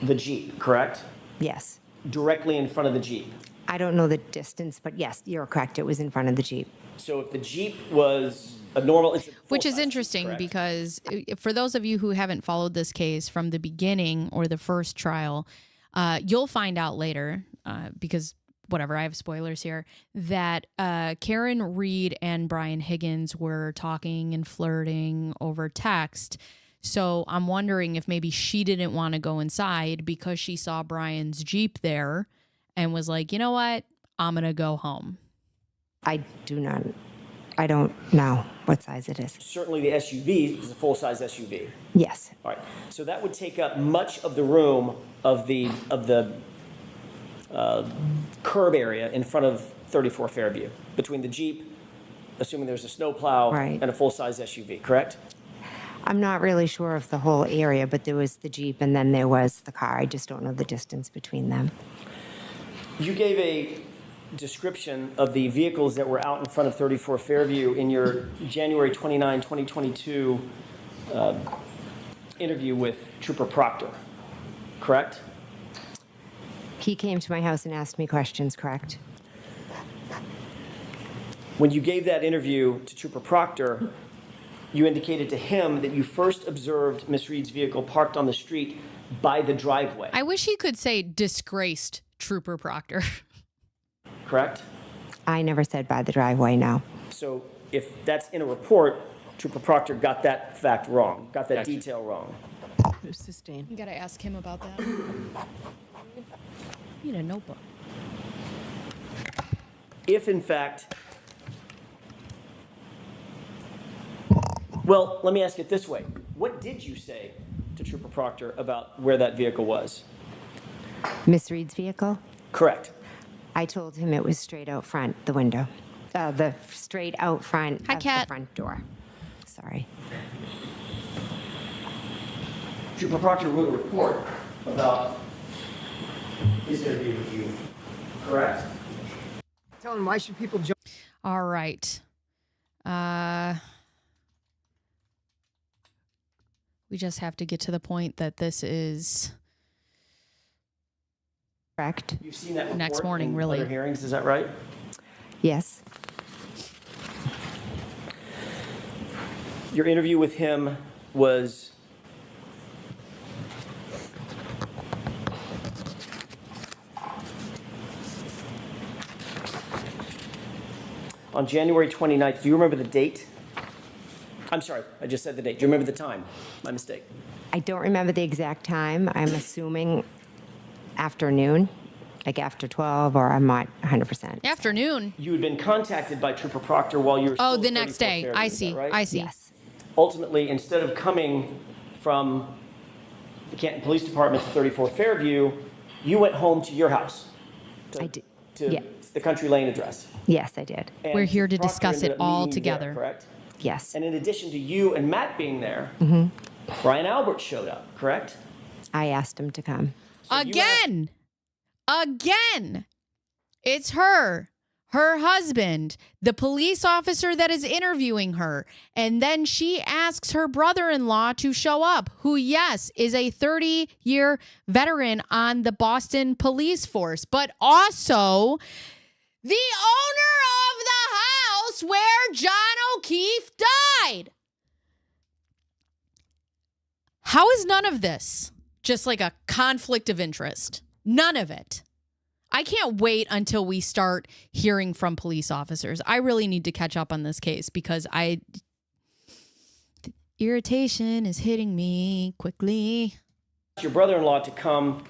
Speaker 2: the Jeep, correct?
Speaker 3: Yes.
Speaker 2: Directly in front of the Jeep.
Speaker 3: I don't know the distance, but yes, you're correct. It was in front of the Jeep.
Speaker 2: So if the Jeep was a normal, it's a
Speaker 1: Which is
Speaker 2: full-size Jeep,
Speaker 1: interesting
Speaker 2: correct?
Speaker 1: because for those of you who haven't followed this case from the beginning or the first trial, you'll find out later, because whatever, I have spoilers here, that Karen Reed and Brian Higgins were talking and flirting over text. So I'm wondering if maybe she didn't want to go inside because she saw Brian's Jeep there and was like, you know what? I'm going to go home.
Speaker 3: I don't know what size it is.
Speaker 2: Certainly the SUV is a full-size SUV.
Speaker 3: Yes.
Speaker 2: All right. So that would take up much of the room of the curb area in front of 34 Fairview, between the Jeep, assuming there's a snowplow,
Speaker 3: Right.
Speaker 2: and a full-size SUV, correct?
Speaker 3: I'm not really sure of the whole area, but there was the Jeep and then there was the car. I just don't know the distance between them.
Speaker 2: You gave a description of the vehicles that were out in front of 34 Fairview in your January 29, 2022 interview with Trooper Proctor, correct?
Speaker 3: He came to my house and asked me questions, correct?
Speaker 2: When you gave that interview to Trooper Proctor, you indicated to him that you first observed Miss Reed's vehicle parked on the street by the driveway.
Speaker 1: I wish he could say disgraced Trooper Proctor.
Speaker 2: Correct?
Speaker 3: I never said by the driveway, no.
Speaker 2: So if that's in a report, Trooper Proctor got that fact wrong, got that detail wrong.
Speaker 6: Sustained.
Speaker 1: You gotta ask him about that. Need a notebook.
Speaker 2: If in fact, well, let me ask it this way. What did you say to Trooper Proctor about where that vehicle was?
Speaker 3: Miss Reed's vehicle?
Speaker 2: Correct.
Speaker 3: I told him it was straight out front, the window. The straight out front
Speaker 1: Hi,
Speaker 3: of
Speaker 1: Kat.
Speaker 3: the front door. Sorry.
Speaker 2: Trooper Proctor wrote a report about his interview with you, correct?
Speaker 7: Tell him why should people jump?
Speaker 1: All right. We just have to get to the point that this is
Speaker 3: Correct?
Speaker 2: You've seen that report
Speaker 1: Next morning,
Speaker 2: in
Speaker 1: really.
Speaker 2: other hearings, is that right?
Speaker 3: Yes.
Speaker 2: Your interview with him was on January 29th. Do you remember the date? I'm sorry, I just said the date. Do you remember the time? My mistake.
Speaker 3: I don't remember the exact time. I'm assuming afternoon, like after 12, or I'm not 100%.
Speaker 1: afternoon.
Speaker 2: You had been contacted by Trooper Proctor while you were
Speaker 1: Oh,
Speaker 2: still
Speaker 1: the
Speaker 2: at
Speaker 1: next
Speaker 2: 34
Speaker 1: day.
Speaker 2: Fairview,
Speaker 1: I
Speaker 2: is that
Speaker 1: see.
Speaker 2: right?
Speaker 1: I see.
Speaker 3: Yes.
Speaker 2: Ultimately, instead of coming from the Canton Police Department to 34 Fairview, you went home to your house. To,
Speaker 3: I did.
Speaker 2: To
Speaker 3: Yes.
Speaker 2: the Country Lane address.
Speaker 3: Yes, I did.
Speaker 2: And
Speaker 1: We're here to
Speaker 2: Proctor
Speaker 1: discuss
Speaker 2: ended
Speaker 1: it
Speaker 2: up
Speaker 1: all
Speaker 2: meeting you there,
Speaker 1: together.
Speaker 2: correct?
Speaker 3: Yes.
Speaker 2: And in addition to you and Matt being there, Brian Albert showed up, correct?
Speaker 3: I asked him to come.
Speaker 2: So you
Speaker 1: Again. Again. It's her husband, the police officer that is interviewing her. And then she asks her brother-in-law to show up, who, yes, is a 30-year veteran on the Boston police force, but also the owner of the house where John O'Keefe died. How is none of this just like a conflict of interest? None of it. I can't wait until we start hearing from police officers. I really need to catch up on this case because the irritation is hitting me quickly.
Speaker 2: asked your brother-in-law to come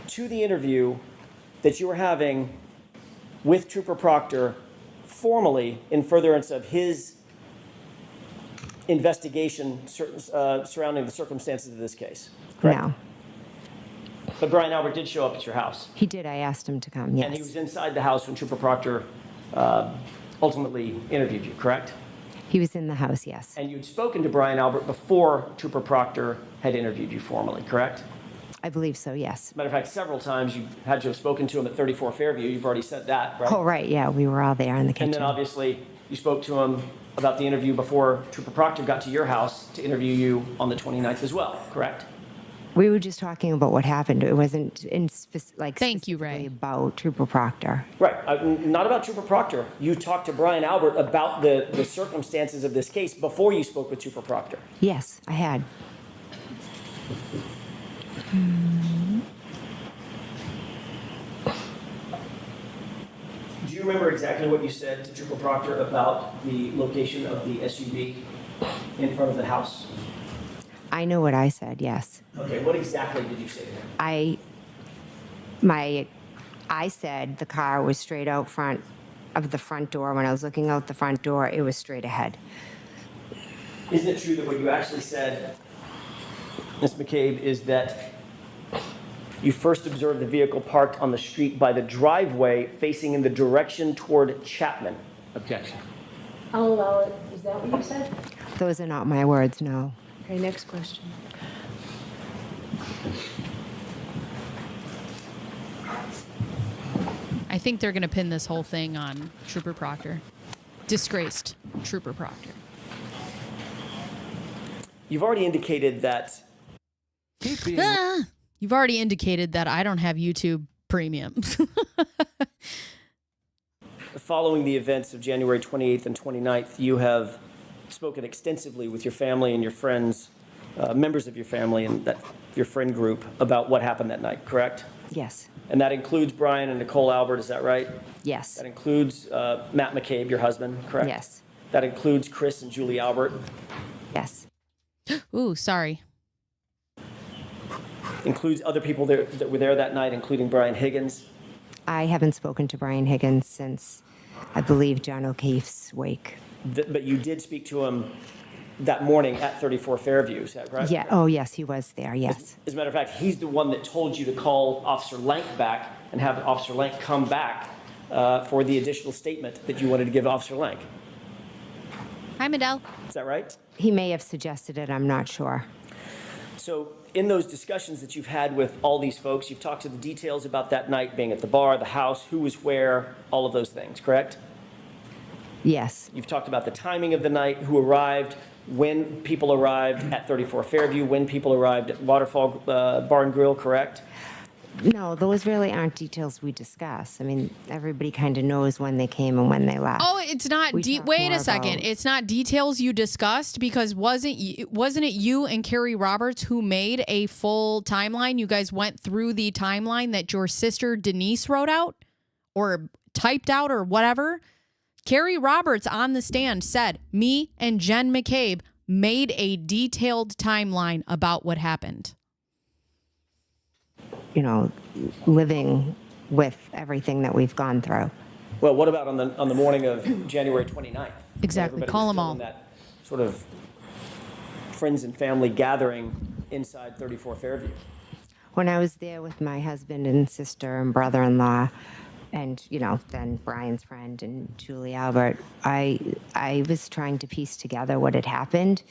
Speaker 2: to the interview that you were having with Trooper Proctor formally in furtherance of his investigation surrounding the circumstances of this case, correct?
Speaker 3: No.
Speaker 2: But Brian Albert did show up at your house.
Speaker 3: He did. I asked him to come. Yes.
Speaker 2: And he was inside the house when Trooper Proctor ultimately interviewed you, correct?
Speaker 3: He was in the house, yes.
Speaker 2: And you'd spoken to Brian Albert before Trooper Proctor had interviewed you formally, correct?
Speaker 3: I believe so, yes.
Speaker 2: Matter of fact, several times you had to have spoken to him at 34 Fairview. You've already said that, right?
Speaker 3: Oh, right. Yeah, we were all there in the kitchen.
Speaker 2: And then obviously you spoke to him about the interview before Trooper Proctor got to your house to interview you on the 29th as well, correct?
Speaker 3: We were just talking about what happened. It wasn't
Speaker 1: Thank you, Ray.
Speaker 3: specifically about Trooper Proctor.
Speaker 2: Right. Not about Trooper Proctor. You talked to Brian Albert about the circumstances of this case before you spoke with Trooper Proctor.
Speaker 3: Yes, I had.
Speaker 2: Do you remember exactly what you said to Trooper Proctor about the location of the SUV in front of the house?
Speaker 3: I know what I said, yes.
Speaker 2: Okay, what exactly did you say to him?
Speaker 3: I said the car was straight out front of the front door. When I was looking out the front door, it was straight ahead.
Speaker 2: Isn't it true that what you actually said, Ms. McCabe, is that you first observed the vehicle parked on the street by the driveway facing in the direction toward Chapman?
Speaker 8: Objection.
Speaker 6: I'll allow it. Is that what you said?
Speaker 3: Those are not my words, no.
Speaker 6: Okay, next question.
Speaker 1: I think they're going to pin this whole thing on Trooper Proctor. Disgraced Trooper Proctor.
Speaker 2: You've already indicated that
Speaker 8: Keep being
Speaker 1: You've already indicated that I don't have YouTube Premium.
Speaker 2: following the events of January 28th and 29th, you have spoken extensively with your family and your friends, members of your family and your friend group about what happened that night, correct?
Speaker 3: Yes.
Speaker 2: And that includes Brian and Nicole Albert, is that right?
Speaker 3: Yes.
Speaker 2: That includes Matt McCabe, your husband, correct?
Speaker 3: Yes.
Speaker 2: That includes Chris and Julie Albert.
Speaker 3: Yes.
Speaker 1: Ooh, sorry.
Speaker 2: Includes other people there that were there that night, including Brian Higgins.
Speaker 3: I haven't spoken to Brian Higgins since, I believe, John O'Keefe's wake.
Speaker 2: But you did speak to him that morning at 34 Fairview, is that correct?
Speaker 3: Yeah. Oh, yes, he was there. Yes.
Speaker 2: As a matter of fact, he's the one that told you to call Officer Lank back and have Officer Lank come back for the additional statement that you wanted to give Officer Lank.
Speaker 1: Hi, Midell.
Speaker 2: Is that right?
Speaker 3: He may have suggested it. I'm not sure.
Speaker 2: So in those discussions that you've had with all these folks, you've talked to the details about that night being at the bar, the house, who was where, all of those things, correct?
Speaker 3: Yes.
Speaker 2: You've talked about the timing of the night, who arrived, when people arrived at 34 Fairview, when people arrived at Waterfall Bar and Grill, correct?
Speaker 3: No, those really aren't details we discuss. I mean, everybody kind of knows when they came and when they left.
Speaker 1: Oh, it's not.
Speaker 3: We talk
Speaker 1: Wait
Speaker 3: more
Speaker 1: a second.
Speaker 3: about-
Speaker 1: It's not details you discussed because wasn't it you and Carrie Roberts who made a full timeline? You guys went through the timeline that your sister Denise wrote out or typed out or whatever. Carrie Roberts on the stand said, "Me and Jen McCabe made a detailed timeline about what happened."
Speaker 3: You know, living with everything that we've gone through.
Speaker 2: Well, what about on the morning of January 29th?
Speaker 1: Exactly.
Speaker 2: Everybody
Speaker 1: Call
Speaker 2: was
Speaker 1: them
Speaker 2: still
Speaker 1: all.
Speaker 2: in that sort of friends and family gathering inside 34 Fairview.
Speaker 3: When I was there with my husband and sister and brother-in-law, and then Brian's friend and Julie Albert, I was trying to piece together what had happened.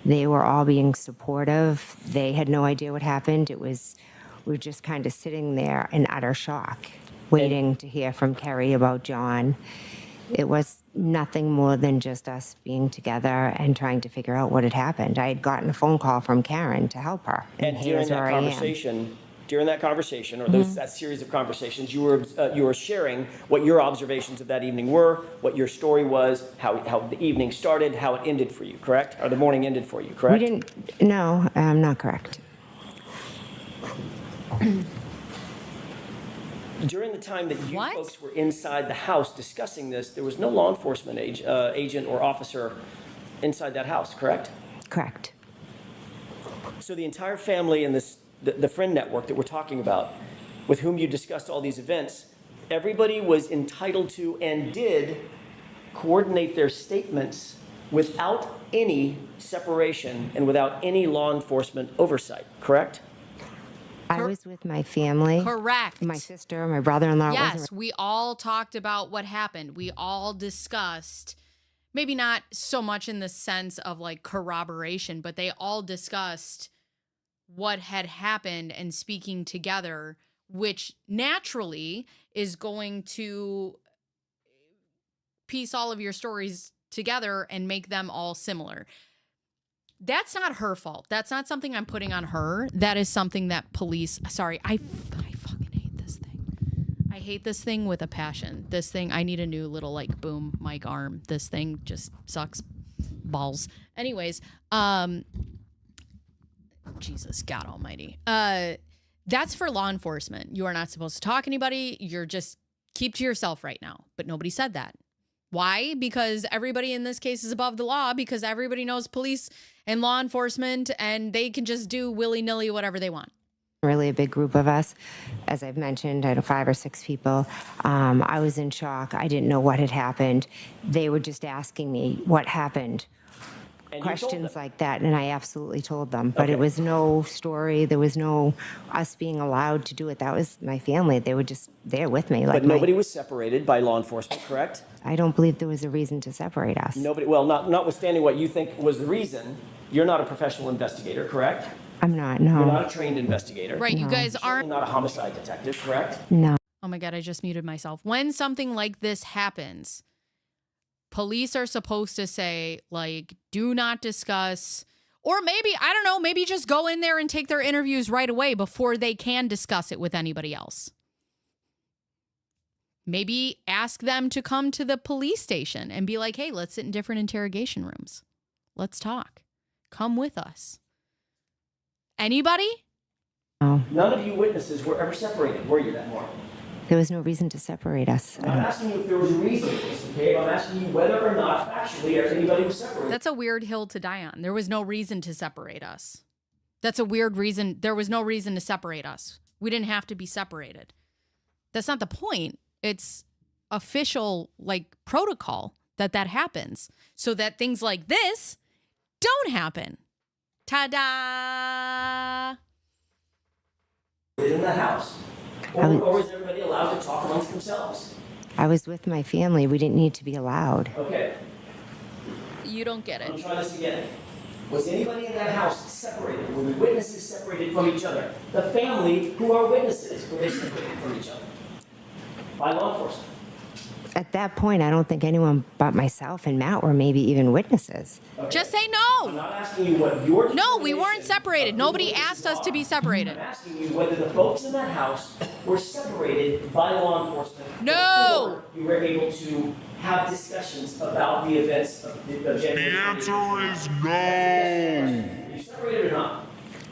Speaker 3: They were all being supportive. They had no idea what happened. We were just kind of sitting there in utter shock, waiting to hear from Kerry about John. It was nothing more than just us being together and trying to figure out what had happened. I had gotten a phone call from Karen to help her, and
Speaker 2: during
Speaker 3: here's where I am.
Speaker 2: During that conversation, or that series of conversations, you were sharing what your observations of that evening were, what your story was, how the evening started, how it ended for you, correct? Or the morning ended for you, correct?
Speaker 3: We didn't. No, not correct.
Speaker 2: During the time that you
Speaker 1: What?
Speaker 2: folks were inside the house discussing this, there was no law enforcement agent or officer inside that house, correct?
Speaker 3: Correct.
Speaker 2: So the entire family and the friend network that we're talking about, with whom you discussed all these events, everybody was entitled to and did coordinate their statements without any separation and without any law enforcement oversight, correct?
Speaker 3: I was with my family.
Speaker 1: Correct.
Speaker 3: My sister, my brother-in-law.
Speaker 1: Yes, we all talked about what happened. We all discussed, maybe not so much in the sense of like corroboration, but they all discussed what had happened and speaking together, which naturally is going to piece all of your stories together and make them all similar. That's not her fault. That's not something I'm putting on her. That is something that police, sorry, I fucking hate this thing. I hate this thing with a passion. This thing, I need a new little like boom mic arm. This thing just sucks balls. Anyways, Jesus, God almighty. That's for law enforcement. You are not supposed to talk to anybody. You're just keep to yourself right now. But nobody said that. Why? Because everybody in this case is above the law, because everybody knows police and law enforcement and they can just do willy-nilly whatever they want.
Speaker 3: Really a big group of us. As I've mentioned, I had 5 or 6 people. I was in shock. I didn't know what had happened. They were just asking me what happened.
Speaker 2: And you told
Speaker 3: Questions
Speaker 2: them.
Speaker 3: like that, and I absolutely told them. But
Speaker 2: Okay.
Speaker 3: it was no story. There was no us being allowed to do it. That was my family. They were just there with me.
Speaker 2: But nobody was separated by law enforcement, correct?
Speaker 3: I don't believe there was a reason to separate us.
Speaker 2: Nobody, well, notwithstanding what you think was the reason, you're not a professional investigator, correct?
Speaker 3: I'm not,
Speaker 2: You're
Speaker 3: no.
Speaker 2: not a trained investigator.
Speaker 1: Right, you guys
Speaker 2: Certainly
Speaker 1: aren't.
Speaker 2: not a homicide detective, correct?
Speaker 3: No.
Speaker 1: Oh my God, I just muted myself. When something like this happens, police are supposed to say, like, do not discuss, or maybe, I don't know, maybe just go in there and take their interviews right away before they can discuss it with anybody else. Maybe ask them to come to the police station and be like, hey, let's sit in different interrogation rooms. Let's talk. Come with us. Anybody?
Speaker 2: None of you witnesses were ever separated, were you, that morning?
Speaker 3: There was no reason to separate us.
Speaker 2: I'm not asking you if there was a reason for this, okay? I'm asking you whether or not, factually, anybody was separated.
Speaker 1: That's a weird hill to die on. There was no reason to separate us. That's a weird reason. There was no reason to separate us. We didn't have to be separated. That's not the point. It's official, like, protocol that happens so that things like this don't happen. Ta-da!
Speaker 2: In the house? Or was everybody allowed to talk amongst themselves?
Speaker 3: I was with my family. We didn't need to be allowed.
Speaker 2: Okay,
Speaker 1: You don't get
Speaker 2: I'll
Speaker 1: it.
Speaker 2: try this again. Was anybody in that house separated? Were the witnesses separated from each other? The family, who are witnesses, were they separated from each other? By law enforcement?
Speaker 3: At that point, I don't think anyone but myself and Matt were maybe even witnesses.
Speaker 1: Just say
Speaker 2: I'm
Speaker 1: no.
Speaker 2: not asking you what your
Speaker 1: No, we weren't
Speaker 2: determination
Speaker 1: separated.
Speaker 2: of
Speaker 1: Nobody
Speaker 2: who
Speaker 1: asked
Speaker 2: witnesses
Speaker 1: us to be
Speaker 2: are.
Speaker 1: separated.
Speaker 2: I'm asking you whether the folks in that house were separated by law enforcement.
Speaker 1: No.
Speaker 2: Before you were able to have discussions about the events of January.
Speaker 4: The answer is no.
Speaker 2: Are you separated or not?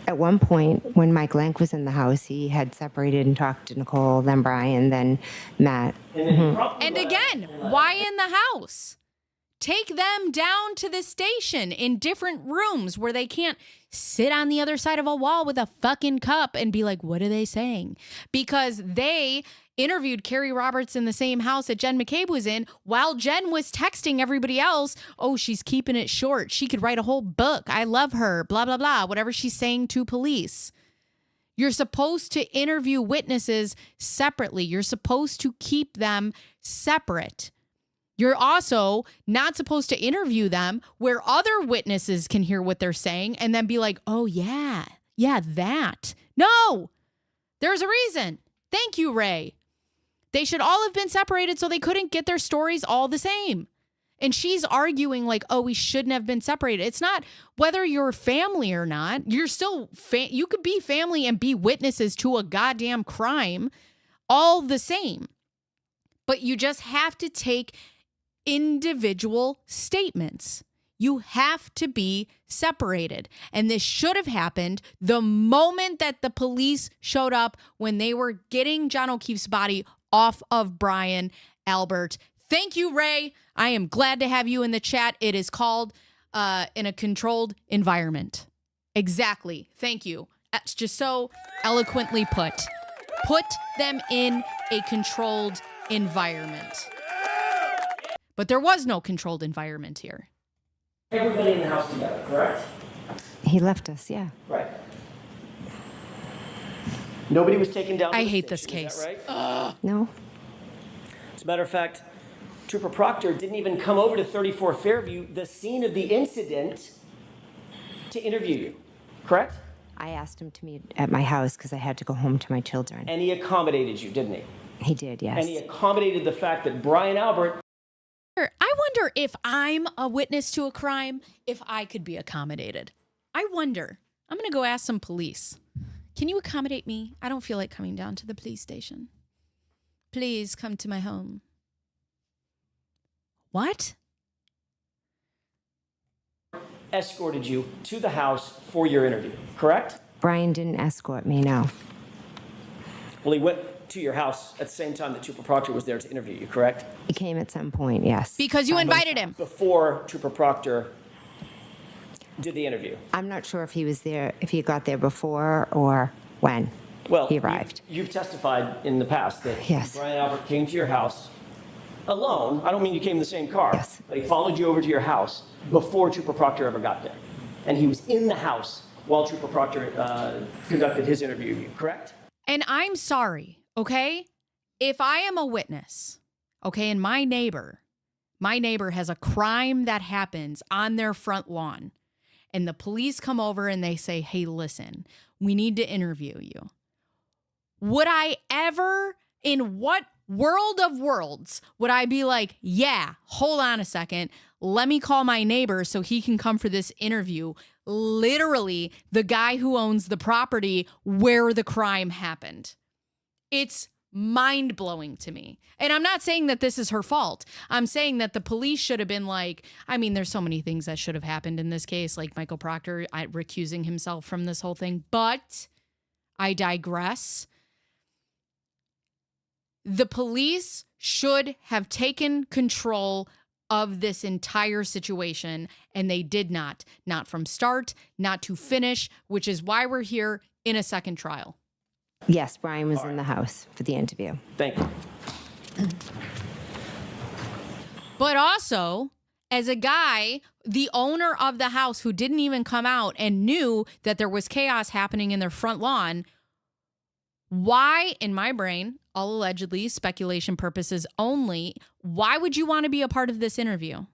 Speaker 3: At one point, when Mike Lank was in the house, he had separated and talked to Nicole, then Brian, then Matt.
Speaker 2: And then you promptly
Speaker 1: And
Speaker 2: left
Speaker 1: again,
Speaker 2: and left.
Speaker 1: why in the house? Take them down to the station in different rooms where they can't sit on the other side of a wall with a fucking cup and be like, what are they saying? Because they interviewed Carrie Roberts in the same house that Jen McCabe was in while Jen was texting everybody else, oh, she's keeping it short. She could write a whole book. I love her, blah, blah, blah, whatever she's saying to police. You're supposed to interview witnesses separately. You're supposed to keep them separate. You're also not supposed to interview them where other witnesses can hear what they're saying and then be like, oh, yeah, that. No, there's a reason. Thank you, Ray. They should all have been separated so they couldn't get their stories all the same. And she's arguing like, oh, we shouldn't have been separated. It's not whether you're family or not. You're still, you could be family and be witnesses to a goddamn crime all the same. But you just have to take individual statements. You have to be separated. And this should have happened the moment that the police showed up when they were getting John O'Keefe's body off of Brian Albert. Thank you, Ray. I am glad to have you in the chat. It is called in a controlled environment. Exactly. Thank you. That's just so eloquently put. Put them in a controlled environment. But there was no controlled environment here.
Speaker 2: Everybody in the house together, correct?
Speaker 3: He left us, yeah.
Speaker 2: Right. Nobody was taken down to
Speaker 1: I
Speaker 2: the
Speaker 1: hate this
Speaker 2: station, is
Speaker 1: case.
Speaker 2: that right?
Speaker 3: No?
Speaker 2: As a matter of fact, Trooper Proctor didn't even come over to 34 Fairview, the scene of the incident, to interview you, correct?
Speaker 3: I asked him to meet at my house because I had to go home to my children.
Speaker 2: And he accommodated you, didn't he?
Speaker 3: He did, yes.
Speaker 2: And he accommodated the fact that Brian Albert.
Speaker 1: I wonder if I'm a witness to a crime, if I could be accommodated. I wonder. I'm going to go ask some police. Can you accommodate me? I don't feel like coming down to the police station. Please come to my home. What?
Speaker 2: Escorted you to the house for your interview, correct?
Speaker 3: Brian didn't escort me, no.
Speaker 2: Well, he went to your house at the same time that Trooper Proctor was there to interview you, correct?
Speaker 3: He came at some point, yes.
Speaker 1: Because you invited him.
Speaker 2: Before Trooper Proctor did the interview.
Speaker 3: I'm not sure if he was there, if he got there before or when
Speaker 2: Well,
Speaker 3: he arrived.
Speaker 2: You've testified in the past that
Speaker 3: Yes.
Speaker 2: Brian Albert came to your house alone. I don't mean you came in the same car.
Speaker 3: Yes.
Speaker 2: But he followed you over to your house before Trooper Proctor ever got there. And he was in the house while Trooper Proctor conducted his interview of you, correct?
Speaker 1: And I'm sorry, okay? If I am a witness, okay, and my neighbor has a crime that happens on their front lawn, and the police come over and they say, hey, listen, we need to interview you. Would I ever, in what world of worlds, would I be like, yeah, hold on a second, let me call my neighbor so he can come for this interview? Literally, the guy who owns the property where the crime happened. It's mind-blowing to me. And I'm not saying that this is her fault. I'm saying that the police should have been like, I mean, there's so many things that should have happened in this case, like Michael Proctor recusing himself from this whole thing, but I digress. The police should have taken control of this entire situation, and they did not from start, not to finish, which is why we're here in a second trial.
Speaker 3: Yes, Brian was in the house for the interview.
Speaker 2: Thank you.
Speaker 1: But also, as a guy, the owner of the house who didn't even come out and knew that there was chaos happening in their front lawn, why, in my brain, all allegedly, speculation purposes only, why would you want to be a part of this interview?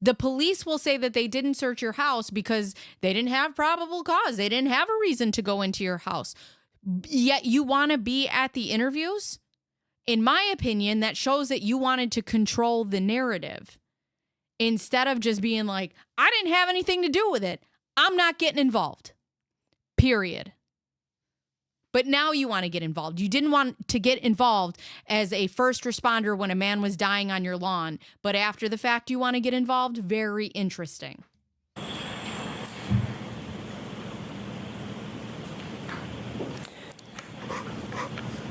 Speaker 1: The police will say that they didn't search your house because they didn't have probable cause. They didn't have a reason to go into your house. Yet you want to be at the interviews? In my opinion, that shows that you wanted to control the narrative instead of just being like, I didn't have anything to do with it. I'm not getting involved. Period. But now you want to get involved. You didn't want to get involved as a first responder when a man was dying on your lawn. But after the fact, you want to get involved? Very interesting.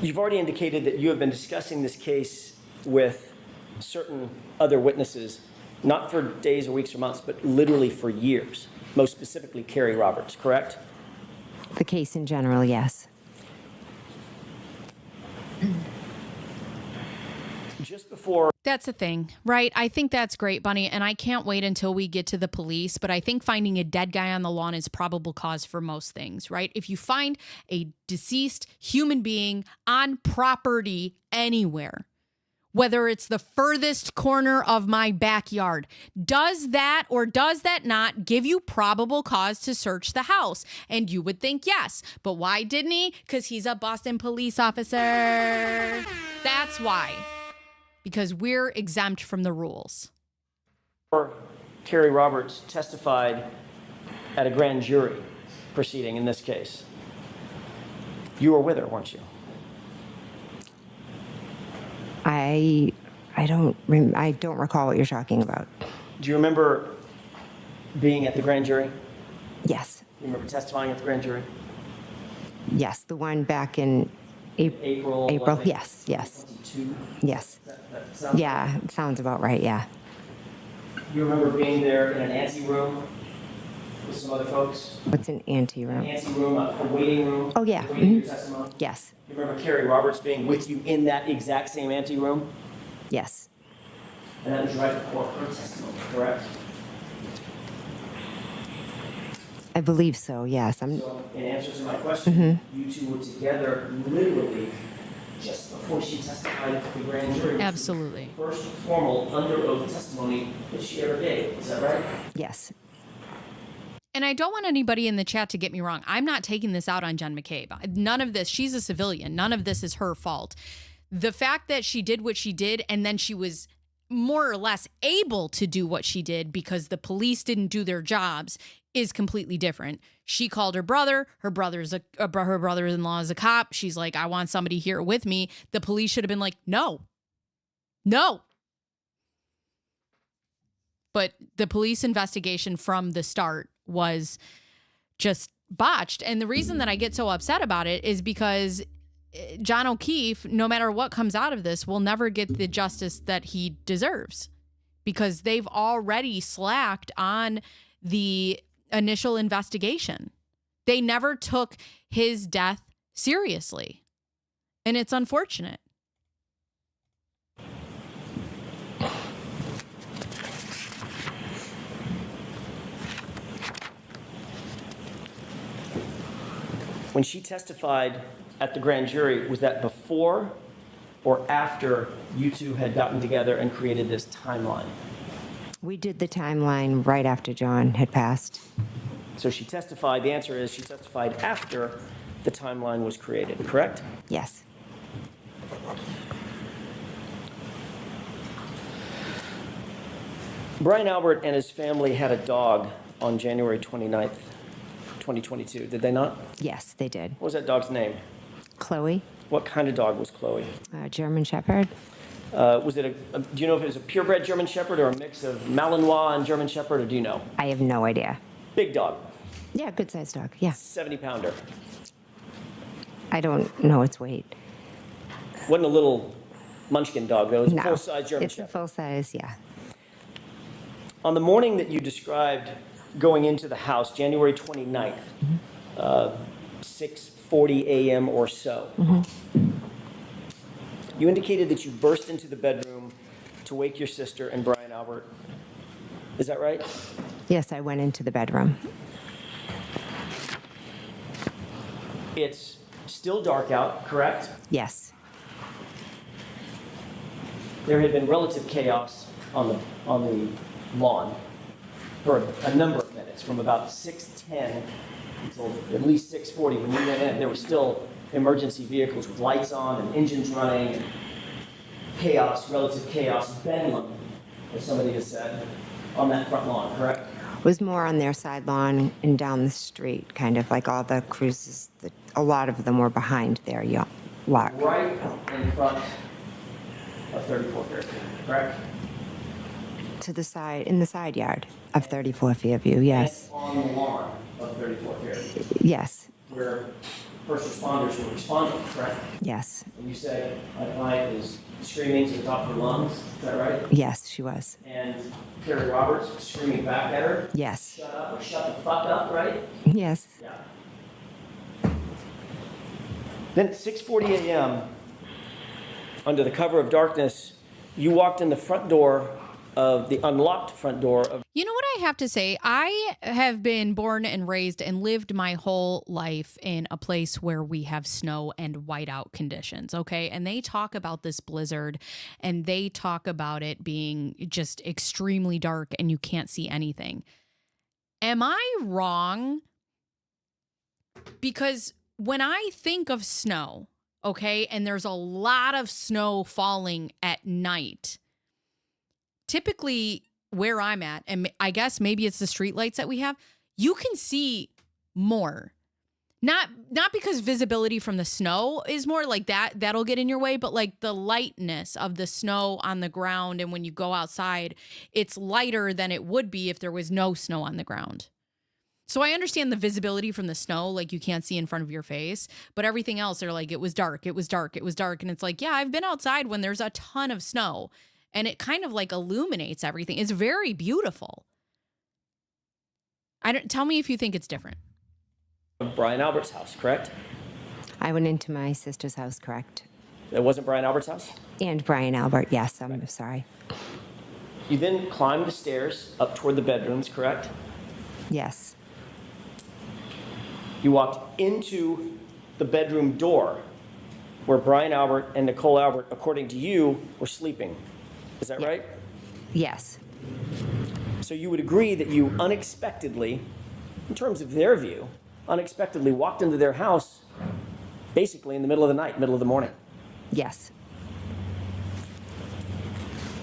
Speaker 2: You've already indicated that you have been discussing this case with certain other witnesses, not for days or weeks or months, but literally for years, most specifically Carrie Roberts, correct?
Speaker 3: The case in general, yes.
Speaker 2: Just before.
Speaker 1: That's the thing, right? I think that's great, Bunny, and I can't wait until we get to the police, but I think finding a dead guy on the lawn is probable cause for most things, right? If you find a deceased human being on property anywhere, whether it's the furthest corner of my backyard, does that or does that not give you probable cause to search the house? And you would think yes, but why didn't he? Because he's a Boston police officer. That's why. Because we're exempt from the rules.
Speaker 2: Carrie Roberts testified at a grand jury proceeding in this case. You were with her, weren't you?
Speaker 3: I don't recall what you're talking about.
Speaker 2: Do you remember being at the grand jury?
Speaker 3: Yes.
Speaker 2: You remember testifying at the grand jury?
Speaker 3: Yes, the one back in
Speaker 2: April.
Speaker 3: Yes.
Speaker 2: 22?
Speaker 3: Yes.
Speaker 2: That sounds
Speaker 3: Yeah, it sounds about right, yeah.
Speaker 2: You remember being there in an ante room with some other folks?
Speaker 3: What's an ante
Speaker 2: An
Speaker 3: room?
Speaker 2: ante room, a waiting room?
Speaker 3: Oh, yeah.
Speaker 2: Waiting for your testimony?
Speaker 3: Yes.
Speaker 2: You remember Carrie Roberts being with you in that exact same ante room?
Speaker 3: Yes.
Speaker 2: And that was right before her testimony, correct?
Speaker 3: I believe so, yes.
Speaker 2: So, in answer to my question, you two were together literally just before she testified at the grand jury. which
Speaker 1: Absolutely.
Speaker 2: was the first formal under oath testimony that she ever gave. Is that right?
Speaker 3: Yes.
Speaker 1: And I don't want anybody in the chat to get me wrong. I'm not taking this out on Jen McCabe. None of this, she's a civilian. None of this is her fault. The fact that she did what she did and then she was more or less able to do what she did because the police didn't do their jobs is completely different. She called her brother. Her brother-in-law is a cop. She's like, I want somebody here with me. The police should have been like, no. But the police investigation from the start was just botched. And the reason that I get so upset about it is because John O'Keefe, no matter what comes out of this, will never get the justice that he deserves because they've already slacked on the initial investigation. They never took his death seriously. And it's unfortunate.
Speaker 2: When she testified at the grand jury, was that before or after you two had gotten together and created this timeline?
Speaker 3: We did the timeline right after John had passed.
Speaker 2: So she testified, the answer is she testified after the timeline was created, correct?
Speaker 3: Yes.
Speaker 2: Brian Albert and his family had a dog on January 29th, 2022, did they not?
Speaker 3: Yes, they did.
Speaker 2: What was that dog's name?
Speaker 3: Chloe,
Speaker 2: What kind of dog was Chloe?
Speaker 3: German Shepherd.
Speaker 2: Was it do you know if it was a purebred German Shepherd or a mix of Malinois and German Shepherd, or do you know?
Speaker 3: I have no idea.
Speaker 2: Big dog,
Speaker 3: Yeah, good sized dog. Yeah.
Speaker 2: 70-pounder.
Speaker 3: I don't know its weight.
Speaker 2: Wasn't a little munchkin dog, though. It was
Speaker 3: No.
Speaker 2: a full-size German
Speaker 3: It's a
Speaker 2: Shepherd.
Speaker 3: full size, yeah.
Speaker 2: On the morning that you described going into the house, January 29th, 6:40 a.m. or so, you indicated that you burst into the bedroom to wake your sister and Brian Albert. Is that right?
Speaker 3: Yes, I went into the bedroom.
Speaker 2: It's still dark out, correct?
Speaker 3: Yes.
Speaker 2: There had been relative chaos on the lawn for a number of minutes, from about 6:10 until at least 6:40. When you went in, there were still emergency vehicles with lights on and engines running, and chaos, relative chaos, bedlam, as somebody has said, on that front lawn, correct?
Speaker 3: It was more on their side lawn and down the street, kind of like all the cruises. A lot of them were behind their lot.
Speaker 2: Right in front of 34 Fairview, correct?
Speaker 3: To the side, in the side yard of 34 Fairview, yes.
Speaker 2: And on the lawn of 34 Fairview,
Speaker 3: Yes,
Speaker 2: where first responders were responding, correct?
Speaker 3: yes,
Speaker 2: And you said my client is screaming to the top of her lungs, is that right?
Speaker 3: yes, she was.
Speaker 2: And Carrie Roberts was screaming back at her,
Speaker 3: Yes,
Speaker 2: shut up or shut the fuck up, right?
Speaker 3: yes.
Speaker 2: Yeah. Then at 6:40 a.m., under the cover of darkness, you walked in the front door of the unlocked front door of.
Speaker 1: You know what I have to say? I have been born and raised and lived my whole life in a place where we have snow and whiteout conditions, okay? And they talk about this blizzard and they talk about it being just extremely dark and you can't see anything. Am I wrong? Because when I think of snow, okay, and there's a lot of snow falling at night, typically where I'm at, and I guess maybe it's the street lights that we have, you can see more. Not because visibility from the snow is more like that'll get in your way, but like the lightness of the snow on the ground, and when you go outside, it's lighter than it would be if there was no snow on the ground. So I understand the visibility from the snow, like you can't see in front of your face, but everything else, they're like, it was dark, it was dark, it was dark. And it's like, yeah, I've been outside when there's a ton of snow and it kind of like illuminates everything. It's very beautiful. Tell me if you think it's different.
Speaker 2: Brian Albert's house, correct?
Speaker 3: I went into my sister's house, correct?
Speaker 2: It wasn't Brian Albert's house?
Speaker 3: And Brian Albert, yes, I'm sorry.
Speaker 2: You then climbed the stairs up toward the bedrooms, correct?
Speaker 3: Yes,
Speaker 2: You walked into the bedroom door where Brian Albert and Nicole Albert, according to you, were sleeping. Is that right?
Speaker 3: yes,
Speaker 2: So you would agree that you unexpectedly, in terms of their view, unexpectedly walked into their house basically in the middle of the night, middle of the morning.
Speaker 3: yes,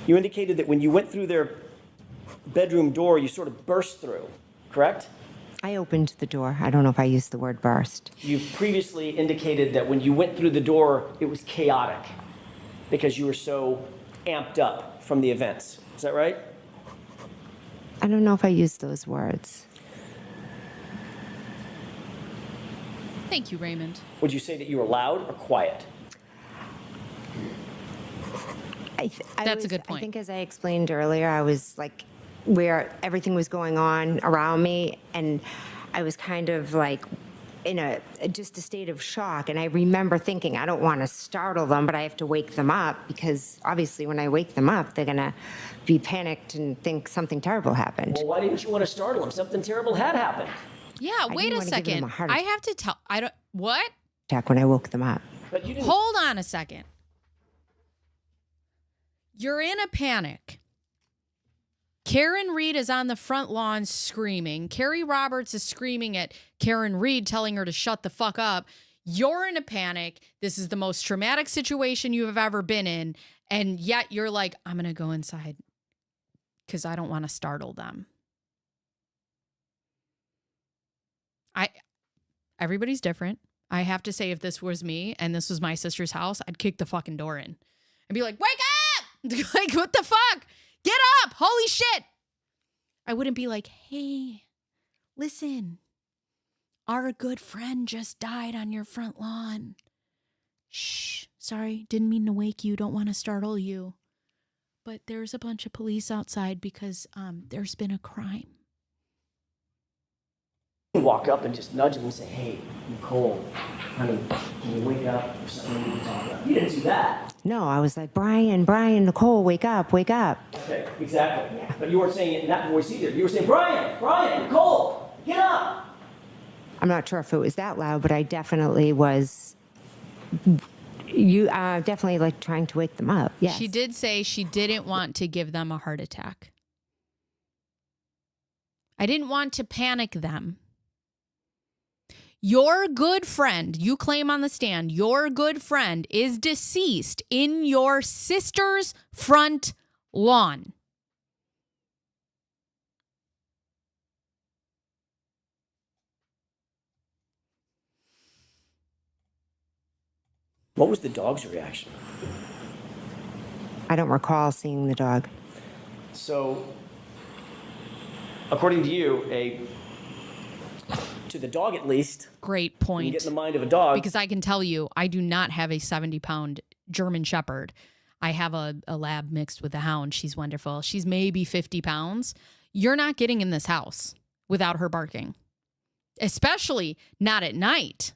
Speaker 2: You indicated that when you went through their bedroom door, you sort of burst through, correct?
Speaker 3: I opened the door. I don't know if I used the word burst.
Speaker 2: You previously indicated that when you went through the door, it was chaotic because you were so amped up from the events. Is that right?
Speaker 3: I don't know if I used those words.
Speaker 1: Thank you, Raymond.
Speaker 2: Would you say that you were loud or quiet?
Speaker 1: That's a good point.
Speaker 3: I think as I explained earlier, I was like where everything was going on around me, and I was kind of like in just a state of shock. And I remember thinking, I don't want to startle them, but I have to wake them up, because obviously when I wake them up, they're going to be panicked and think something terrible happened.
Speaker 2: Well, why didn't you want to startle them? Something terrible had happened.
Speaker 1: Yeah, wait
Speaker 3: didn't
Speaker 1: a
Speaker 3: wanna give them
Speaker 1: second.
Speaker 3: a heart
Speaker 1: I have to tell, what?
Speaker 3: Attack when I woke them up.
Speaker 2: But you didn't.
Speaker 1: Hold on a second. You're in a panic. Karen Reed is on the front lawn screaming. Carrie Roberts is screaming at Karen Reed, telling her to shut the fuck up. You're in a panic. This is the most traumatic situation you have ever been in. And yet you're like, I'm going to go inside because I don't want to startle them. Everybody's different. I have to say, if this was me and this was my sister's house, I'd kick the fucking door in and be like, wake up! Like, what the fuck? Get up! Holy shit! I wouldn't be like, hey, listen, our good friend just died on your front lawn. Shh, sorry, didn't mean to wake you, don't want to startle you. But there's a bunch of police outside because there's been a crime.
Speaker 2: You walk up and just nudge him and say, hey, Nicole, honey, can you wake up? There's something we need to talk about. You didn't do that.
Speaker 3: No, I was like, Brian, Nicole, wake up, wake up.
Speaker 2: Okay, exactly. But you weren't saying it in that voice either. You were saying, Brian, Nicole, get up.
Speaker 3: I'm not sure if it was that loud, but I definitely was. Definitely like trying to wake them up. Yes.
Speaker 1: She did say she didn't want to give them a heart attack. I didn't want to panic them. Your good friend, you claim on the stand, your good friend is deceased in your sister's front lawn.
Speaker 2: What was the dog's reaction?
Speaker 3: I don't recall seeing the dog.
Speaker 2: So, according to you, to the dog at least,
Speaker 1: Great
Speaker 2: when
Speaker 1: point.
Speaker 2: you get in the mind of a dog,
Speaker 1: Because I can tell you, I do not have a 70-pound German Shepherd. I have a lab mixed with a hound. She's wonderful. She's maybe 50 pounds. You're not getting in this house without her barking, especially not at night.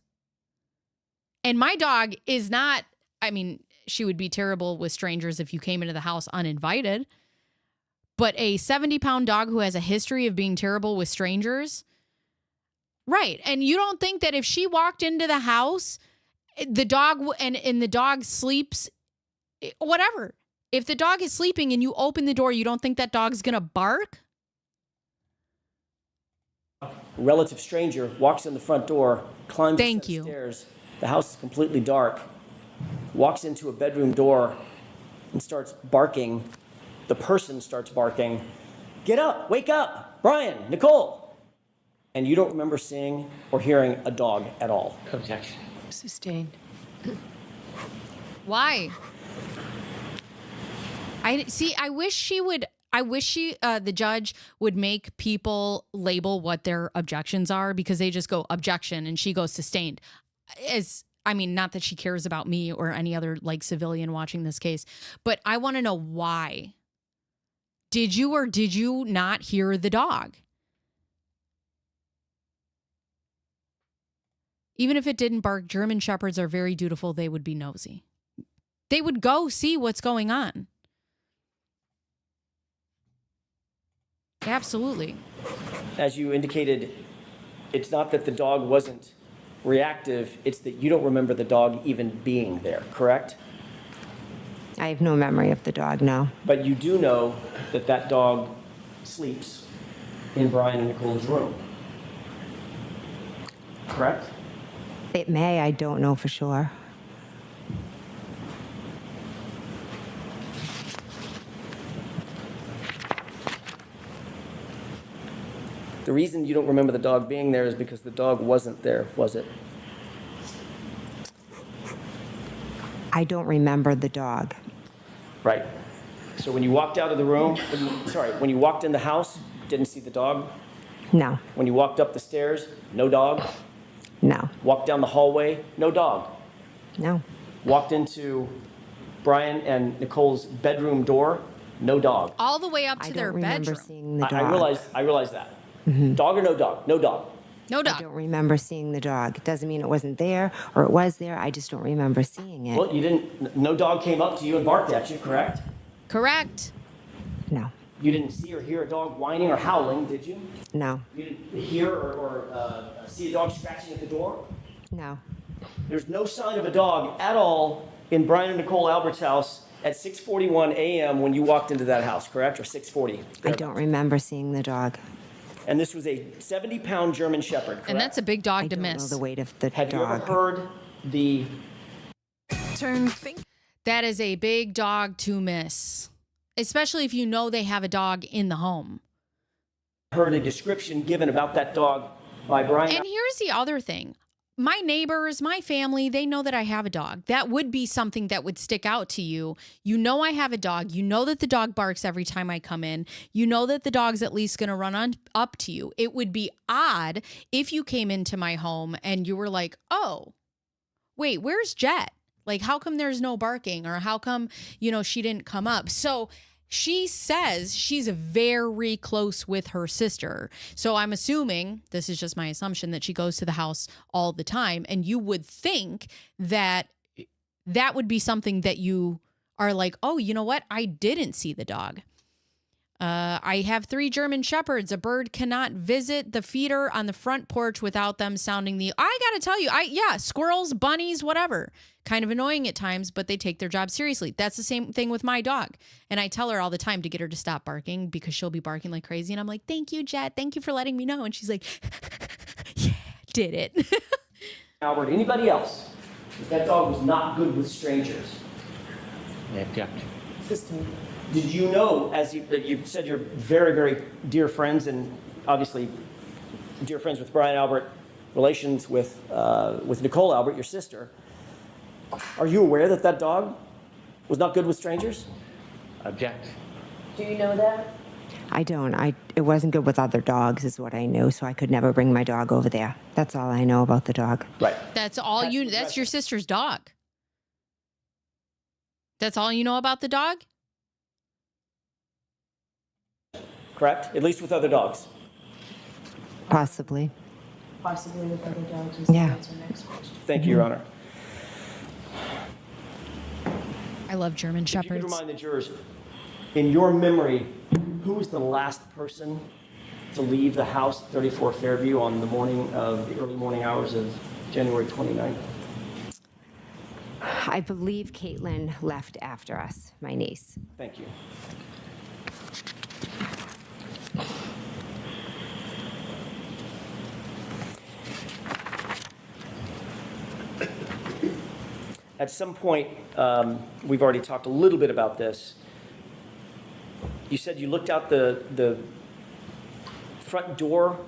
Speaker 1: And my dog is not, I mean, she would be terrible with strangers if you came into the house uninvited. But a 70-pound dog who has a history of being terrible with strangers, right. And you don't think that if she walked into the house, the dog and the dog sleeps, whatever. If the dog is sleeping and you open the door, you don't think that dog's going to bark?
Speaker 2: relative stranger walks in the front door, climbs the set of stairs. The house is completely dark. Walks into a bedroom door and starts barking. The person starts barking, "Get up, wake up, Brian, Nicole." And you don't remember seeing or hearing a dog at all.
Speaker 8: Objection.
Speaker 6: Sustained.
Speaker 1: Why? I wish the judge would make people label what their objections are, because they just go objection and she goes sustained. Not that she cares about me or any other civilian watching this case, but I want to know why. Did you or did you not hear the dog? Even if it didn't bark, German Shepherds are very dutiful. They would be nosy. They would go see what's going on. Absolutely.
Speaker 2: As you indicated, it's not that the dog wasn't reactive, it's that you don't remember the dog even being there, correct?
Speaker 3: I have no memory of the dog, no.
Speaker 2: But you do know that that dog sleeps in Brian and Nicole's room, correct?
Speaker 3: It may, I don't know for sure.
Speaker 2: The reason you don't remember the dog being there is because the dog wasn't there, was it?
Speaker 3: I don't remember the dog.
Speaker 2: Right. So when you walked out of the room, when you walked in the house, didn't see the dog?
Speaker 3: No,
Speaker 2: When you walked up the stairs, no dog?
Speaker 3: no,
Speaker 2: Walked down the hallway, no dog?
Speaker 3: no,
Speaker 2: Walked into Brian and Nicole's bedroom door, no dog?
Speaker 1: All the way up
Speaker 3: I
Speaker 1: to
Speaker 3: don't
Speaker 1: their
Speaker 3: remember
Speaker 1: bedroom.
Speaker 3: seeing the dog.
Speaker 2: I realize that. Dog or no dog? No dog.
Speaker 1: No
Speaker 3: I
Speaker 1: dog.
Speaker 3: don't remember seeing the dog. It doesn't mean it wasn't there or it was there. I just don't remember seeing it.
Speaker 2: Well, you didn't, no dog came up to you and barked at you, correct?
Speaker 1: Correct.
Speaker 3: No,
Speaker 2: You didn't see or hear a dog whining or howling, did you?
Speaker 3: no,
Speaker 2: You didn't hear or see a dog scratching at the door?
Speaker 3: no.
Speaker 2: There's no sign of a dog at all in Brian and Nicole Albert's house at 6:41 a.m. when you walked into that house, correct? Or 6:40?
Speaker 3: I don't remember seeing the dog.
Speaker 2: And this was a 70-pound German Shepherd, correct?
Speaker 1: And that's a big dog
Speaker 3: I
Speaker 1: to
Speaker 3: don't know
Speaker 1: miss.
Speaker 3: the weight of the
Speaker 2: Have you ever
Speaker 3: dog.
Speaker 2: heard the
Speaker 1: That is a big dog to miss, especially if you know they have a dog in the home.
Speaker 2: description given about that dog by Brian?
Speaker 1: And here's the other thing. my neighbors, my family, they know that I have a dog. That would be something that would stick out to you. You know I have a dog. You know that the dog barks every time I come in. You know that the dog's at least going to run on up to you. It would be odd if you came into my home and you were like, oh, wait, where's Jet? Like, how come there's no barking? Or how come, she didn't come up? So she says she's very close with her sister. So I'm assuming, this is just my assumption, that she goes to the house all the time. And you would think that that would be something that you are like, oh, you know what? I didn't see the dog. I have 3 German Shepherds. A bird cannot visit the feeder on the front porch without them sounding I got to tell you, squirrels, bunnies, whatever. Kind of annoying at times, but they take their job seriously. That's the same thing with my dog. And I tell her all the time to get her to stop barking because she'll be barking like crazy. And I'm like, thank you, Jet. Thank you for letting me know. And she's like, yeah, did it.
Speaker 2: Albert, anybody else, that dog was not good with strangers.
Speaker 8: Objection.
Speaker 2: Did you know, as you said, you're very, very dear friends, and obviously dear friends with Brian Albert, relations with Nicole Albert, your sister. Are you aware that that dog was not good with strangers?
Speaker 8: Object.
Speaker 6: Do you know that?
Speaker 3: I don't. It wasn't good with other dogs is what I knew, so I could never bring my dog over there. That's all I know about the dog.
Speaker 2: Right.
Speaker 1: That's your sister's dog. That's all you know about the dog?
Speaker 2: Correct? At least with other dogs.
Speaker 3: Possibly.
Speaker 6: Possibly with other dogs is
Speaker 3: Yeah.
Speaker 6: the answer next question.
Speaker 2: Thank you, Your Honor.
Speaker 1: I love German
Speaker 2: If you could
Speaker 1: Shepherds.
Speaker 2: remind the jurors, in your memory, who was the last person to leave the house at 34 Fairview on the early morning hours of January 29th?
Speaker 3: I believe Caitlin left after us, my niece.
Speaker 2: Thank you. At some point, we've already talked a little bit about this. You said you looked out the front door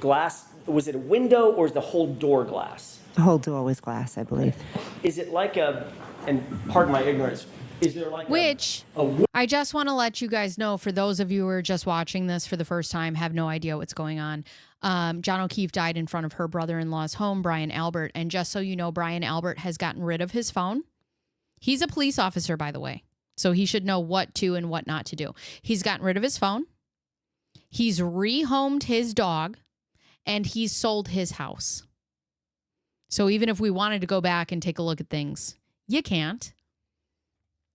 Speaker 2: glass. Was it a window or is the whole door glass?
Speaker 3: The whole door was glass, I believe.
Speaker 2: Is it like and pardon my ignorance, is there like
Speaker 1: I just want to let you guys know, for those of you who are just watching this for the first time, have no idea what's going on. John O'Keefe died in front of her brother-in-law's home, Brian Albert. And just so you know, Brian Albert has gotten rid of his phone. He's a police officer, by the way. So he should know what to and what not to do. He's gotten rid of his phone. He's rehomed his dog. And he's sold his house. So even if we wanted to go back and take a look at things, you can't.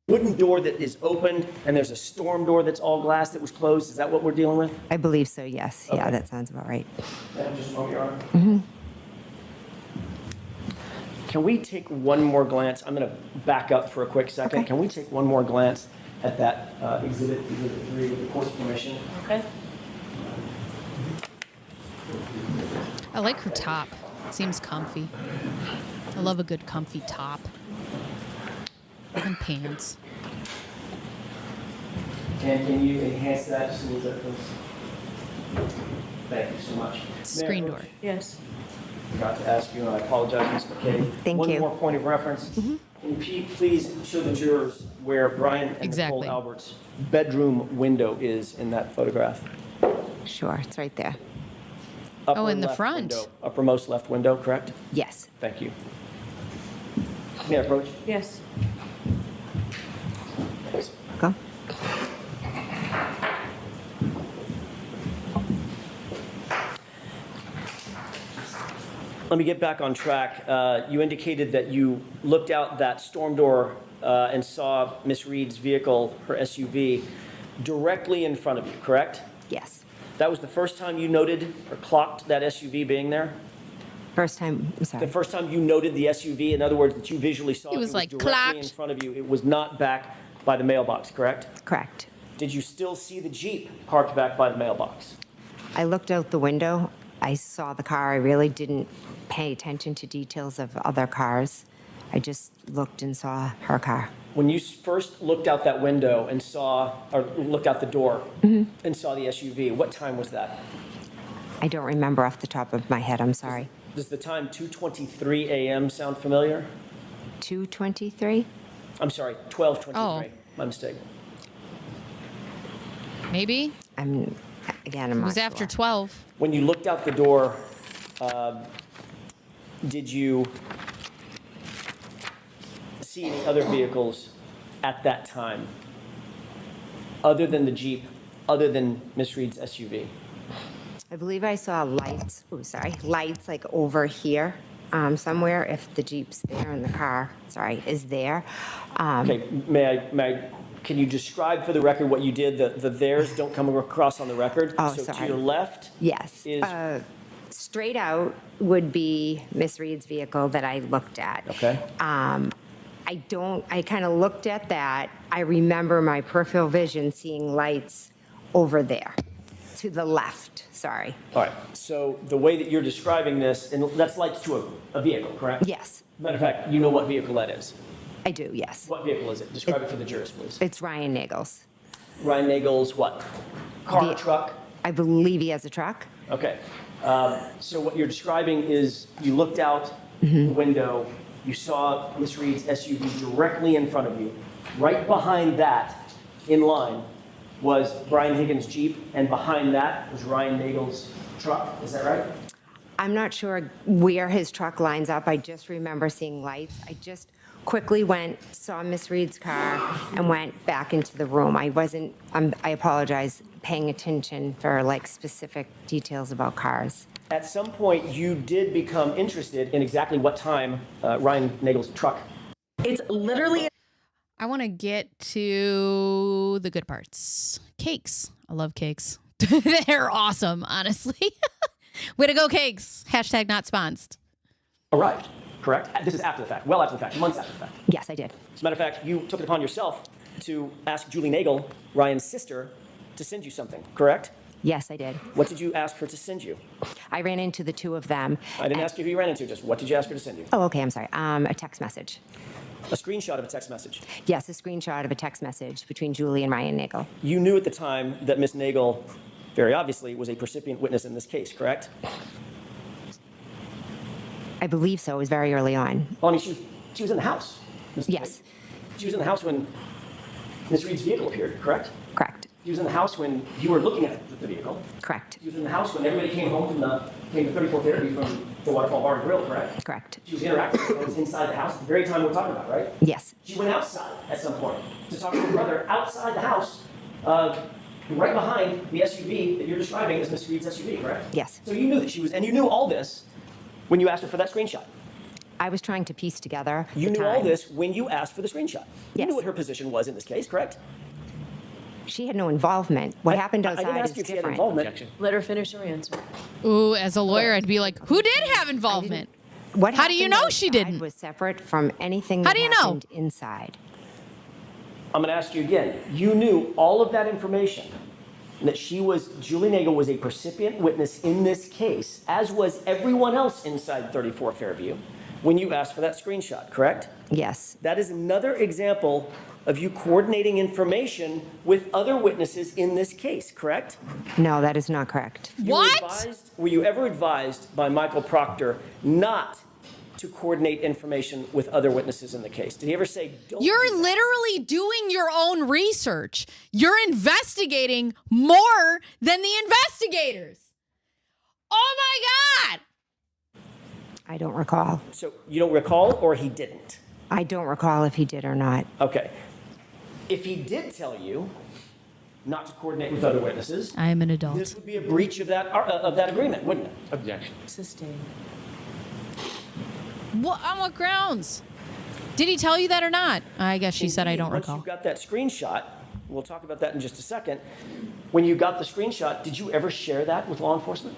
Speaker 2: wooden door that is opened and there's a storm door that's all glass that was closed? Is that what we're dealing with?
Speaker 3: I believe so, yes.
Speaker 2: Okay.
Speaker 3: Yeah, that sounds about right.
Speaker 2: Just moment, Your Honor. Can we take one more glance? I'm going to back up for a quick second.
Speaker 3: Okay.
Speaker 2: Can we take one more glance at that exhibit 3 with the court's permission?
Speaker 6: Okay.
Speaker 1: I like her top. It seems comfy. I love a good comfy top. And pants.
Speaker 2: And can you enhance that just a little bit, please? Thank you so much.
Speaker 1: Screen
Speaker 2: Mayor,
Speaker 1: door.
Speaker 6: Yes.
Speaker 2: Forgot to ask you, and I apologize, Ms. McCabe.
Speaker 3: Thank
Speaker 2: One
Speaker 3: you.
Speaker 2: more point of reference. Can you please show the jurors where Brian and
Speaker 1: Exactly.
Speaker 2: Nicole Albert's bedroom window is in that photograph?
Speaker 3: Sure, it's right there.
Speaker 2: Upper
Speaker 1: in the
Speaker 2: left
Speaker 1: front.
Speaker 2: window, uppermost left window, correct?
Speaker 3: Yes.
Speaker 2: Thank you. May I approach?
Speaker 6: Yes.
Speaker 2: Thanks.
Speaker 3: Go.
Speaker 2: Let me get back on track. You indicated that you looked out that storm door and saw Miss Reed's vehicle, her SUV, directly in front of you, correct?
Speaker 3: Yes.
Speaker 2: That was the first time you noted or clocked that SUV being there?
Speaker 3: First time, I'm sorry.
Speaker 2: The first time you noted the SUV, in other words, that you visually saw
Speaker 1: It was like
Speaker 2: directly in
Speaker 1: clocked.
Speaker 2: front of you. It was not back by the mailbox, correct?
Speaker 3: Correct.
Speaker 2: Did you still see the Jeep parked back by the mailbox?
Speaker 3: I looked out the window. I saw the car. I really didn't pay attention to details of other cars. I just looked and saw her car.
Speaker 2: When you first looked out that window and saw, or looked out the door and saw the SUV, what time was that?
Speaker 3: I don't remember off the top of my head. I'm sorry.
Speaker 2: Does the time 2:23 a.m. sound familiar?
Speaker 3: 2:23?
Speaker 2: I'm sorry, 12:23.
Speaker 1: Oh.
Speaker 2: My mistake.
Speaker 1: Maybe
Speaker 3: I'm
Speaker 1: it
Speaker 3: not
Speaker 1: was after
Speaker 3: sure.
Speaker 1: 12.
Speaker 2: When you looked out the door, did you see any other vehicles at that time, other than the Jeep, other than Miss Reed's SUV?
Speaker 3: I believe I saw lights, lights like over here somewhere, if the Jeep's there and the car, is there.
Speaker 2: Okay, can you describe for the record what you did? The theirs don't come across on the record.
Speaker 3: Oh,
Speaker 2: so to
Speaker 3: sorry.
Speaker 2: your left
Speaker 3: Yes.
Speaker 2: is,
Speaker 3: Straight out would be Miss Reed's vehicle that I looked at.
Speaker 2: okay.
Speaker 3: I kind of looked at that. I remember my peripheral vision seeing lights over there, to the left, sorry.
Speaker 2: All right, so the way that you're describing this, and that's lights to a vehicle, correct?
Speaker 3: Yes,
Speaker 2: Matter of fact, you know what vehicle that is.
Speaker 3: I do, yes.
Speaker 2: What vehicle is it? Describe it for the jurors, please.
Speaker 3: It's Ryan Nagel's.
Speaker 2: Ryan Nagel's what? Car, truck?
Speaker 3: I believe he has a truck.
Speaker 2: Okay. So what you're describing is you looked out the window, you saw Miss Reed's SUV directly in front of you. Right behind that, in line, was Brian Higgins' Jeep, and behind that was Ryan Nagel's truck. Is that right?
Speaker 3: I'm not sure where his truck lines up. I just remember seeing lights. I just quickly saw Miss Reed's car and went back into the room. I wasn't, I apologize, paying attention for like specific details about cars.
Speaker 2: At some point, you did become interested in exactly what time Ryan Nagel's truck.
Speaker 5: It's literally
Speaker 1: I want to get to the good parts. Cakes. I love cakes. They're awesome, honestly. Way to go, cakes. Hashtag not sponsored.
Speaker 2: Arrived, correct? This is after the fact, well after the fact, months after the fact.
Speaker 3: Yes, I did.
Speaker 2: As a matter of fact, you took it upon yourself to ask Julie Nagel, Ryan's sister, to send you something, correct?
Speaker 3: Yes, I did.
Speaker 2: What did you ask her to send you?
Speaker 3: I ran into the two of them.
Speaker 2: I didn't ask you who you ran into, just what did you ask her to send you?
Speaker 3: Oh, okay, I'm sorry. A text message.
Speaker 2: A screenshot of a text message.
Speaker 3: Yes, a screenshot of a text message between Julie and Ryan Nagel.
Speaker 2: You knew at the time that Miss Nagel, very obviously, was a percipient witness in this case, correct?
Speaker 3: I believe so. It was very early on.
Speaker 2: Well, I mean, she was in the house. Ms.
Speaker 3: Yes.
Speaker 2: She was in the house when Miss Reed's vehicle appeared, correct?
Speaker 3: Correct.
Speaker 2: She was in the house when you were looking at the vehicle.
Speaker 3: Correct.
Speaker 2: She was in the house when everybody came home came to 34th Therapy from the Waterfall Bar and Grill, correct?
Speaker 3: Correct.
Speaker 2: She was interacting with those inside the house at the very time we're talking about, right?
Speaker 3: Yes.
Speaker 2: She went outside at some point to talk to her brother outside the house, right behind the SUV that you're describing as Miss Reed's SUV, correct?
Speaker 3: Yes.
Speaker 2: So you knew that she was, and you knew all this when you asked her for that screenshot.
Speaker 3: I was trying to piece together.
Speaker 2: You
Speaker 3: the
Speaker 2: knew all
Speaker 3: time.
Speaker 2: this when you asked for the screenshot. You
Speaker 3: Yes.
Speaker 2: knew what her position was in this case, correct?
Speaker 3: She had no involvement. What happened
Speaker 2: I didn't
Speaker 3: outside
Speaker 2: ask
Speaker 3: is
Speaker 2: you if she had
Speaker 3: different.
Speaker 2: involvement.
Speaker 8: Objection.
Speaker 6: Let her finish her answer.
Speaker 1: Ooh, as a lawyer, I'd be like, who did have involvement?
Speaker 3: What
Speaker 1: How do you
Speaker 3: happened
Speaker 1: know she
Speaker 3: outside
Speaker 1: didn't?
Speaker 3: Was separate from anything
Speaker 1: How
Speaker 3: that
Speaker 1: do you know?
Speaker 3: happened inside.
Speaker 2: I'm going to ask you again. You knew all of that information, and that Julie Nagel was a percipient witness in this case, as was everyone else inside 34 Fairview, when you asked for that screenshot, correct?
Speaker 3: Yes.
Speaker 2: That is another example of you coordinating information with other witnesses in this case, correct?
Speaker 3: No, that is not correct.
Speaker 2: Were you ever advised by Michael Proctor not to coordinate information with other witnesses in the case? Did he ever say, don't
Speaker 1: You're
Speaker 2: do that?
Speaker 1: literally doing your own research. You're investigating more than the investigators. Oh my God.
Speaker 3: I don't recall.
Speaker 2: So you don't recall, or he didn't?
Speaker 3: I don't recall if he did or not.
Speaker 2: Okay. If he did tell you not to coordinate with other witnesses,
Speaker 1: I am an adult.
Speaker 2: this would be a breach of that agreement, wouldn't it?
Speaker 8: Objection.
Speaker 6: Sustained.
Speaker 1: What, on what grounds? Did he tell you that or not? I guess she said I
Speaker 2: Indeed,
Speaker 1: don't recall.
Speaker 2: Once you got that screenshot, we'll talk about that in just a second. When you got the screenshot, did you ever share that with law enforcement?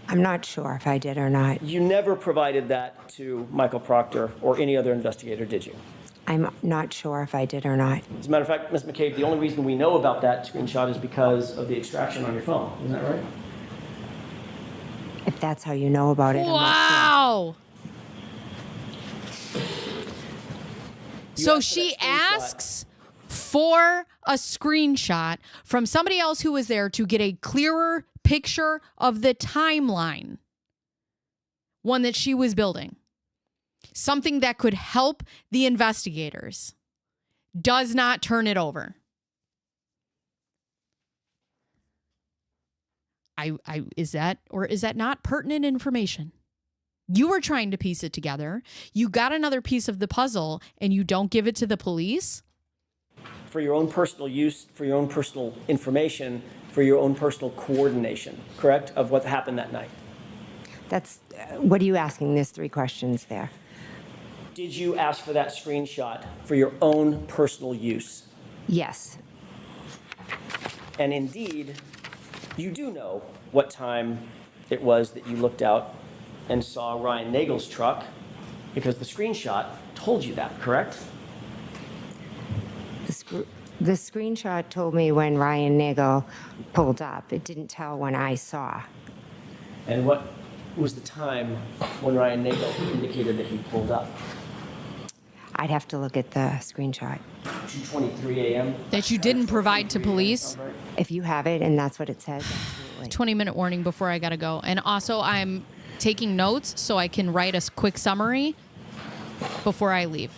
Speaker 3: I'm not sure if I did or not.
Speaker 2: You never provided that to Michael Proctor or any other investigator, did you?
Speaker 3: I'm not sure if I did or not.
Speaker 2: As a matter of fact, Ms. McCabe, the only reason we know about that screenshot is because of the extraction on your phone. Isn't that right?
Speaker 3: If that's how you know about it, I'm not
Speaker 1: Wow. So
Speaker 2: asked for
Speaker 1: she
Speaker 2: that screenshot.
Speaker 1: asks for a screenshot from somebody else who was there to get a clearer picture of the timeline. one that she was building, something that could help the investigators, does not turn it over. Is that not pertinent information? You were trying to piece it together. You got another piece of the puzzle and you don't give it to the police?
Speaker 2: For your own personal use, for your own personal information, for your own personal coordination, correct, of what happened that night.
Speaker 3: That's, what are you asking? There's 3 questions there.
Speaker 2: Did you ask for that screenshot for your own personal use?
Speaker 3: Yes.
Speaker 2: And indeed, you do know what time it was that you looked out and saw Ryan Nagel's truck, because the screenshot told you that, correct?
Speaker 3: The screenshot told me when Ryan Nagel pulled up. It didn't tell when I saw.
Speaker 2: And what was the time when Ryan Nagel indicated that he pulled up?
Speaker 3: I'd have to look at the screenshot.
Speaker 2: 2:23 a.m.
Speaker 1: That you didn't provide to police?
Speaker 3: If you have it and that's what it says, absolutely.
Speaker 1: 20-minute warning before I got to go. And also, I'm taking notes so I can write a quick summary before I leave,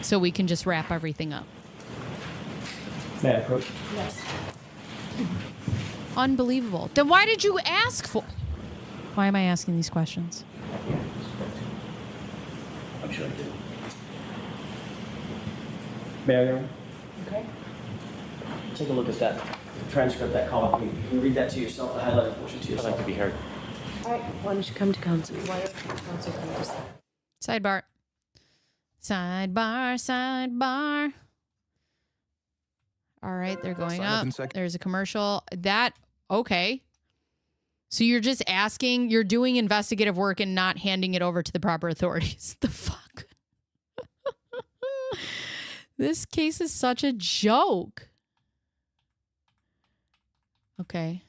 Speaker 1: so we can just wrap everything up.
Speaker 2: May I approach?
Speaker 6: Yes.
Speaker 1: Unbelievable. Then why did you ask for... Why am I asking these questions?
Speaker 2: I'm sure I did. May I, Your Honor?
Speaker 6: Okay.
Speaker 2: Take a look at that transcript, that column. Can you read that to yourself, the highlighted portion to
Speaker 8: I'd
Speaker 2: yourself?
Speaker 8: like to be heard.
Speaker 6: All right, why don't you come to counsel? Why don't counsel come to side?
Speaker 1: Sidebar. Sidebar, sidebar. All right, they're going up. There's a commercial. Okay. So you're just asking, you're doing investigative work and not handing it over to the proper authorities. The fuck? This case is such a joke. Okay.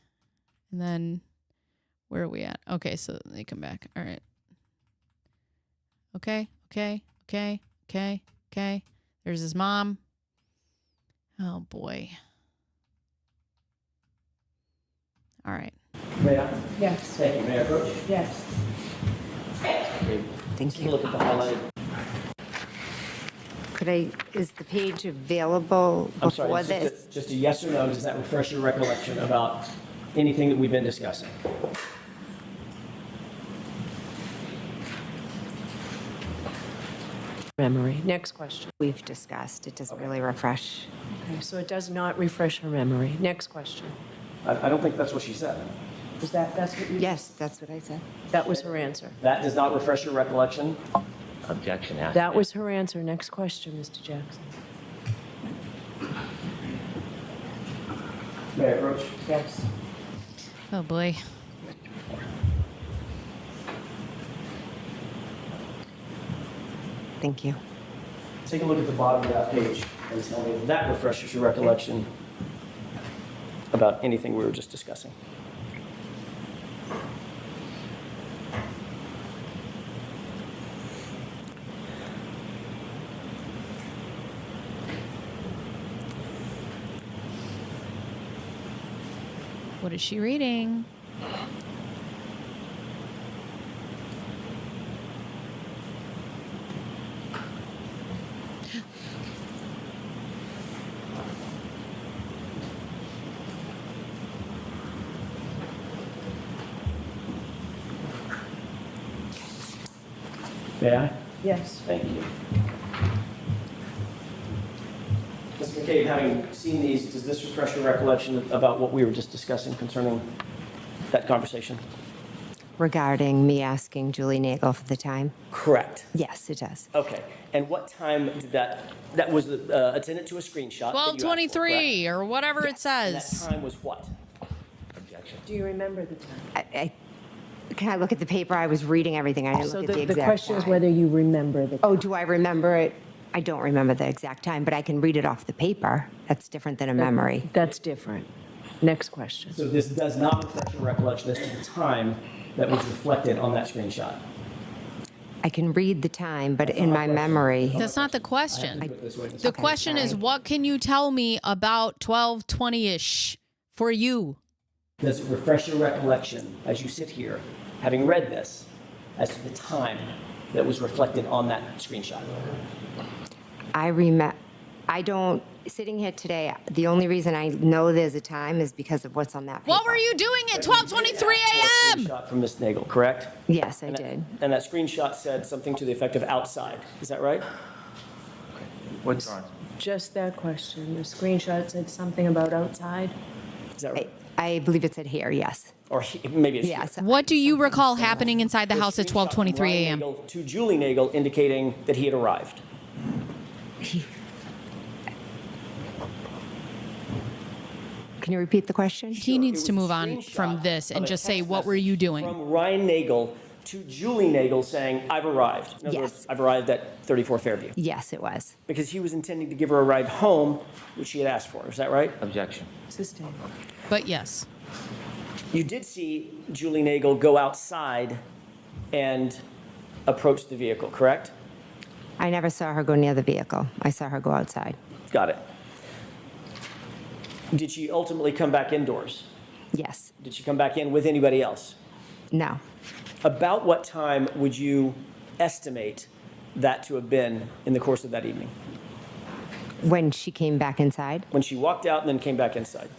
Speaker 1: And then where are we at? Okay, so they come back. All right. Okay. There's his mom. Oh, boy. All right.
Speaker 2: May I?
Speaker 6: Yes.
Speaker 2: Thank you. May I approach?
Speaker 6: Yes.
Speaker 2: Okay.
Speaker 3: Thank
Speaker 2: Take a
Speaker 3: you.
Speaker 2: look at the highlighted.
Speaker 3: Is the page available
Speaker 2: I'm
Speaker 3: before
Speaker 2: sorry,
Speaker 3: this?
Speaker 2: just a yes or no, does that refresh your recollection about anything that we've been discussing?
Speaker 6: Memory. Next question.
Speaker 3: We've discussed. It doesn't really refresh.
Speaker 6: Okay, so it does not refresh her memory. Next question.
Speaker 2: I don't think that's what she said.
Speaker 6: That's what you?
Speaker 3: Yes, that's what I said.
Speaker 6: That was her answer.
Speaker 2: That does not refresh your recollection?
Speaker 8: Objection asked.
Speaker 6: That was her answer. Next question, Mr. Jackson.
Speaker 2: May I approach?
Speaker 6: Yes.
Speaker 1: Oh, boy.
Speaker 3: Thank you.
Speaker 2: Take a look at the bottom of that page and tell me if that refreshes your recollection about anything we were just discussing.
Speaker 1: What is she reading?
Speaker 2: May I?
Speaker 6: Yes.
Speaker 2: Thank you. Ms. McCabe, having seen these, does this refresh your recollection about what we were just discussing concerning that conversation?
Speaker 3: Regarding me asking Julie Nagel for the time?
Speaker 2: Correct.
Speaker 3: Yes, it does.
Speaker 2: Okay. And what time did that was attendant to a screenshot? that you asked for,
Speaker 1: 12:23 or whatever it
Speaker 2: And that
Speaker 1: says.
Speaker 2: time was what?
Speaker 8: Objection.
Speaker 6: Do you remember the time?
Speaker 3: Can I look at the paper? I was reading everything. I didn't
Speaker 6: So
Speaker 3: look at the
Speaker 6: the
Speaker 3: exact
Speaker 6: question is
Speaker 3: time.
Speaker 6: whether you remember the time.
Speaker 3: Oh, do I remember it? I don't remember the exact time, but I can read it off the paper. That's different than a memory.
Speaker 6: That's different. Next question.
Speaker 2: So this does not refresh your recollection as to the time that was reflected on that screenshot.
Speaker 3: I can read the time, but in my memory,
Speaker 1: That's not the question.
Speaker 2: Put it this way.
Speaker 1: The question is,
Speaker 3: sorry.
Speaker 1: what can you tell me about 12:20-ish for you?
Speaker 2: Does it refresh your recollection as you sit here, having read this, as to the time that was reflected on that screenshot?
Speaker 3: I don't, sitting here today, the only reason I know there's a time is because of what's on that paper.
Speaker 1: What were you doing at 12:23 a.m.?
Speaker 2: Screenshot from Ms. Nagel, correct?
Speaker 3: Yes, I did.
Speaker 2: And that screenshot said something to the effect of outside. Is that right?
Speaker 8: What's on?
Speaker 6: Just that question. The screenshot said something about outside.
Speaker 2: Is that right?
Speaker 3: I believe it said here, yes.
Speaker 2: Or maybe it's
Speaker 3: Yes.
Speaker 1: What do you recall happening inside the house at 12:23 a.m.?
Speaker 2: Nagel to Julie Nagel indicating that he had arrived.
Speaker 3: Can you repeat the question?
Speaker 1: He needs to move on from this and just say, what were you doing?
Speaker 2: From Ryan Nagel to Julie Nagel saying, I've arrived. In other words,
Speaker 3: Yes.
Speaker 2: I've arrived at 34 Fairview.
Speaker 3: Yes, it was.
Speaker 2: Because he was intending to give her a ride home, which she had asked for. Is that right?
Speaker 8: Objection.
Speaker 6: Sustained.
Speaker 1: But yes.
Speaker 2: You did see Julie Nagel go outside and approach the vehicle, correct?
Speaker 3: I never saw her go near the vehicle. I saw her go outside.
Speaker 2: Got it. Did she ultimately come back indoors?
Speaker 3: Yes.
Speaker 2: Did she come back in with anybody else?
Speaker 3: No.
Speaker 2: About what time would you estimate that to have been in the course of that evening?
Speaker 3: When she came back inside,
Speaker 2: When she walked out and then came back inside?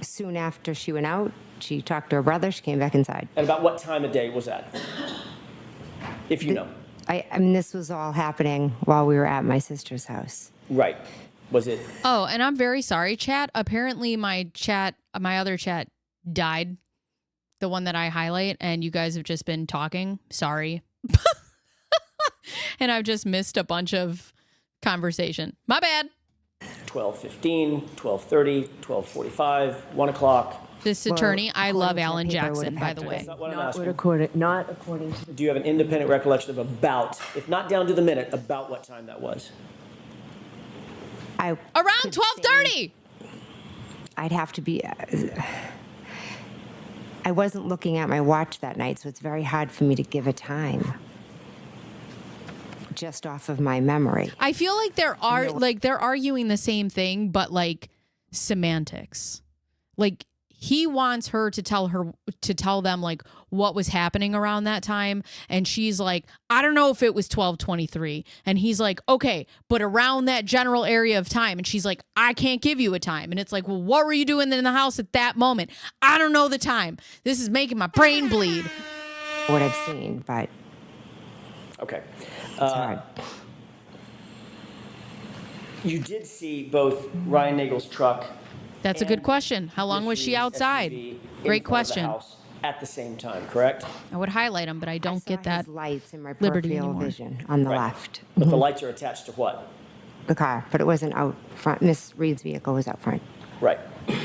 Speaker 3: soon after she went out, she talked to her brother, she came back inside.
Speaker 2: And about what time of day was that? If you know.
Speaker 3: I mean, this was all happening while we were at my sister's house.
Speaker 2: Right. Was it?
Speaker 1: Oh, and I'm very sorry, chat. Apparently my other chat died. The one that I highlight, and you guys have just been talking. Sorry. And I've just missed a bunch of conversation. My bad.
Speaker 2: 12:15, 12:30, 12:45, 1 o'clock.
Speaker 1: This
Speaker 3: Well,
Speaker 1: attorney, I
Speaker 3: according
Speaker 1: love
Speaker 3: to the
Speaker 1: Alan
Speaker 3: paper, I
Speaker 1: Jackson,
Speaker 3: would've
Speaker 1: by
Speaker 3: had
Speaker 1: the
Speaker 3: to-
Speaker 1: way.
Speaker 2: That's not what I'm
Speaker 6: Not
Speaker 2: asking.
Speaker 6: according to the.
Speaker 2: Do you have an independent recollection of about, if not down to the minute, about what time that was?
Speaker 3: I
Speaker 1: Around
Speaker 3: could
Speaker 1: 12:30.
Speaker 3: say I'd have to be. I wasn't looking at my watch that night, so it's very hard for me to give a time. Just off of my memory.
Speaker 1: I feel like they're arguing the same thing, but like semantics. Like he wants her to tell them like what was happening around that time, and she's like, I don't know if it was 12:23, and he's like, okay, but around that general area of time, and she's like, I can't give you a time, and it's like, well, what were you doing in the house at that moment? I don't know the time. This is making my brain bleed.
Speaker 3: What I've seen, but
Speaker 2: Okay.
Speaker 3: it's hard.
Speaker 2: You did see both Ryan Nagel's truck.
Speaker 1: That's a good question. How long was she
Speaker 2: Ms. Reed's
Speaker 1: outside?
Speaker 2: SUV in
Speaker 1: Great
Speaker 2: front of the
Speaker 1: question.
Speaker 2: house at the same time, correct?
Speaker 1: I would highlight them, but I don't
Speaker 3: I
Speaker 1: get
Speaker 3: saw
Speaker 1: that.
Speaker 3: his lights in my
Speaker 1: liberty
Speaker 3: peripheral
Speaker 1: anymore.
Speaker 3: vision on the
Speaker 2: Right.
Speaker 3: left.
Speaker 2: But the lights are attached to what?
Speaker 3: The car, but it wasn't out front. Miss Reed's vehicle was out front.
Speaker 2: Right.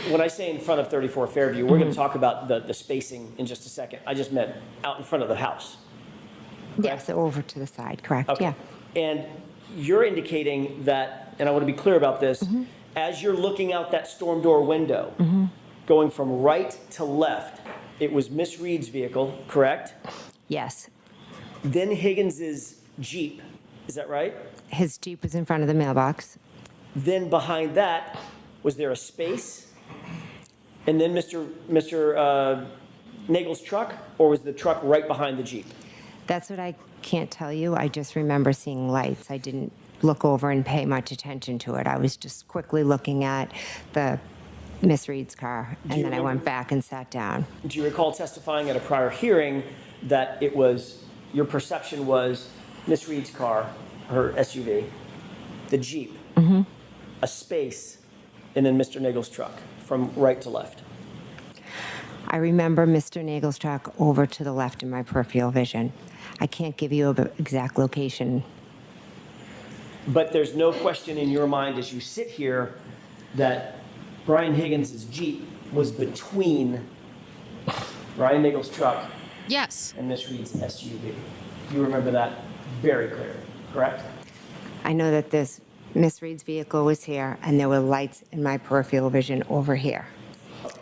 Speaker 2: When I say in front of 34 Fairview, we're going to talk about the spacing in just a second. I just meant out in front of the house.
Speaker 3: Yes, over to the side, correct,
Speaker 2: Okay.
Speaker 3: yeah.
Speaker 2: And you're indicating that, and I want to be clear about this, as you're looking out that storm door window, going from right to left, it was Miss Reed's vehicle, correct?
Speaker 3: Yes.
Speaker 2: Then Higgins's Jeep, is that right?
Speaker 3: His Jeep was in front of the mailbox.
Speaker 2: Then behind that, was there a space? And then Mr. Nagel's truck, or was the truck right behind the Jeep?
Speaker 3: That's what I can't tell you. I just remember seeing lights. I didn't look over and pay much attention to it. I was just quickly looking at the Miss Reed's car,
Speaker 2: you
Speaker 3: and then I
Speaker 2: remember-
Speaker 3: went back and sat down.
Speaker 2: Do you recall testifying at a prior hearing that it was, your perception was Miss Reed's car, her SUV, the Jeep, a space, and then Mr. Nagel's truck from right to left?
Speaker 3: I remember Mr. Nagel's truck over to the left in my peripheral vision. I can't give you an exact location.
Speaker 2: But there's no question in your mind as you sit here that Brian Higgins' Jeep was between Brian Nagel's truck
Speaker 1: Yes.
Speaker 2: and Miss Reed's SUV. You remember that very clearly, correct?
Speaker 3: I know that this Miss Reed's vehicle was here, and there were lights in my peripheral vision over here.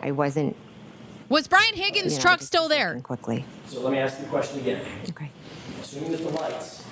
Speaker 3: I wasn't.
Speaker 1: Was Brian Higgins' truck
Speaker 3: just
Speaker 1: still there?
Speaker 3: looking quickly.
Speaker 2: So let me ask you the question again.
Speaker 3: Okay.
Speaker 2: Assuming that the lights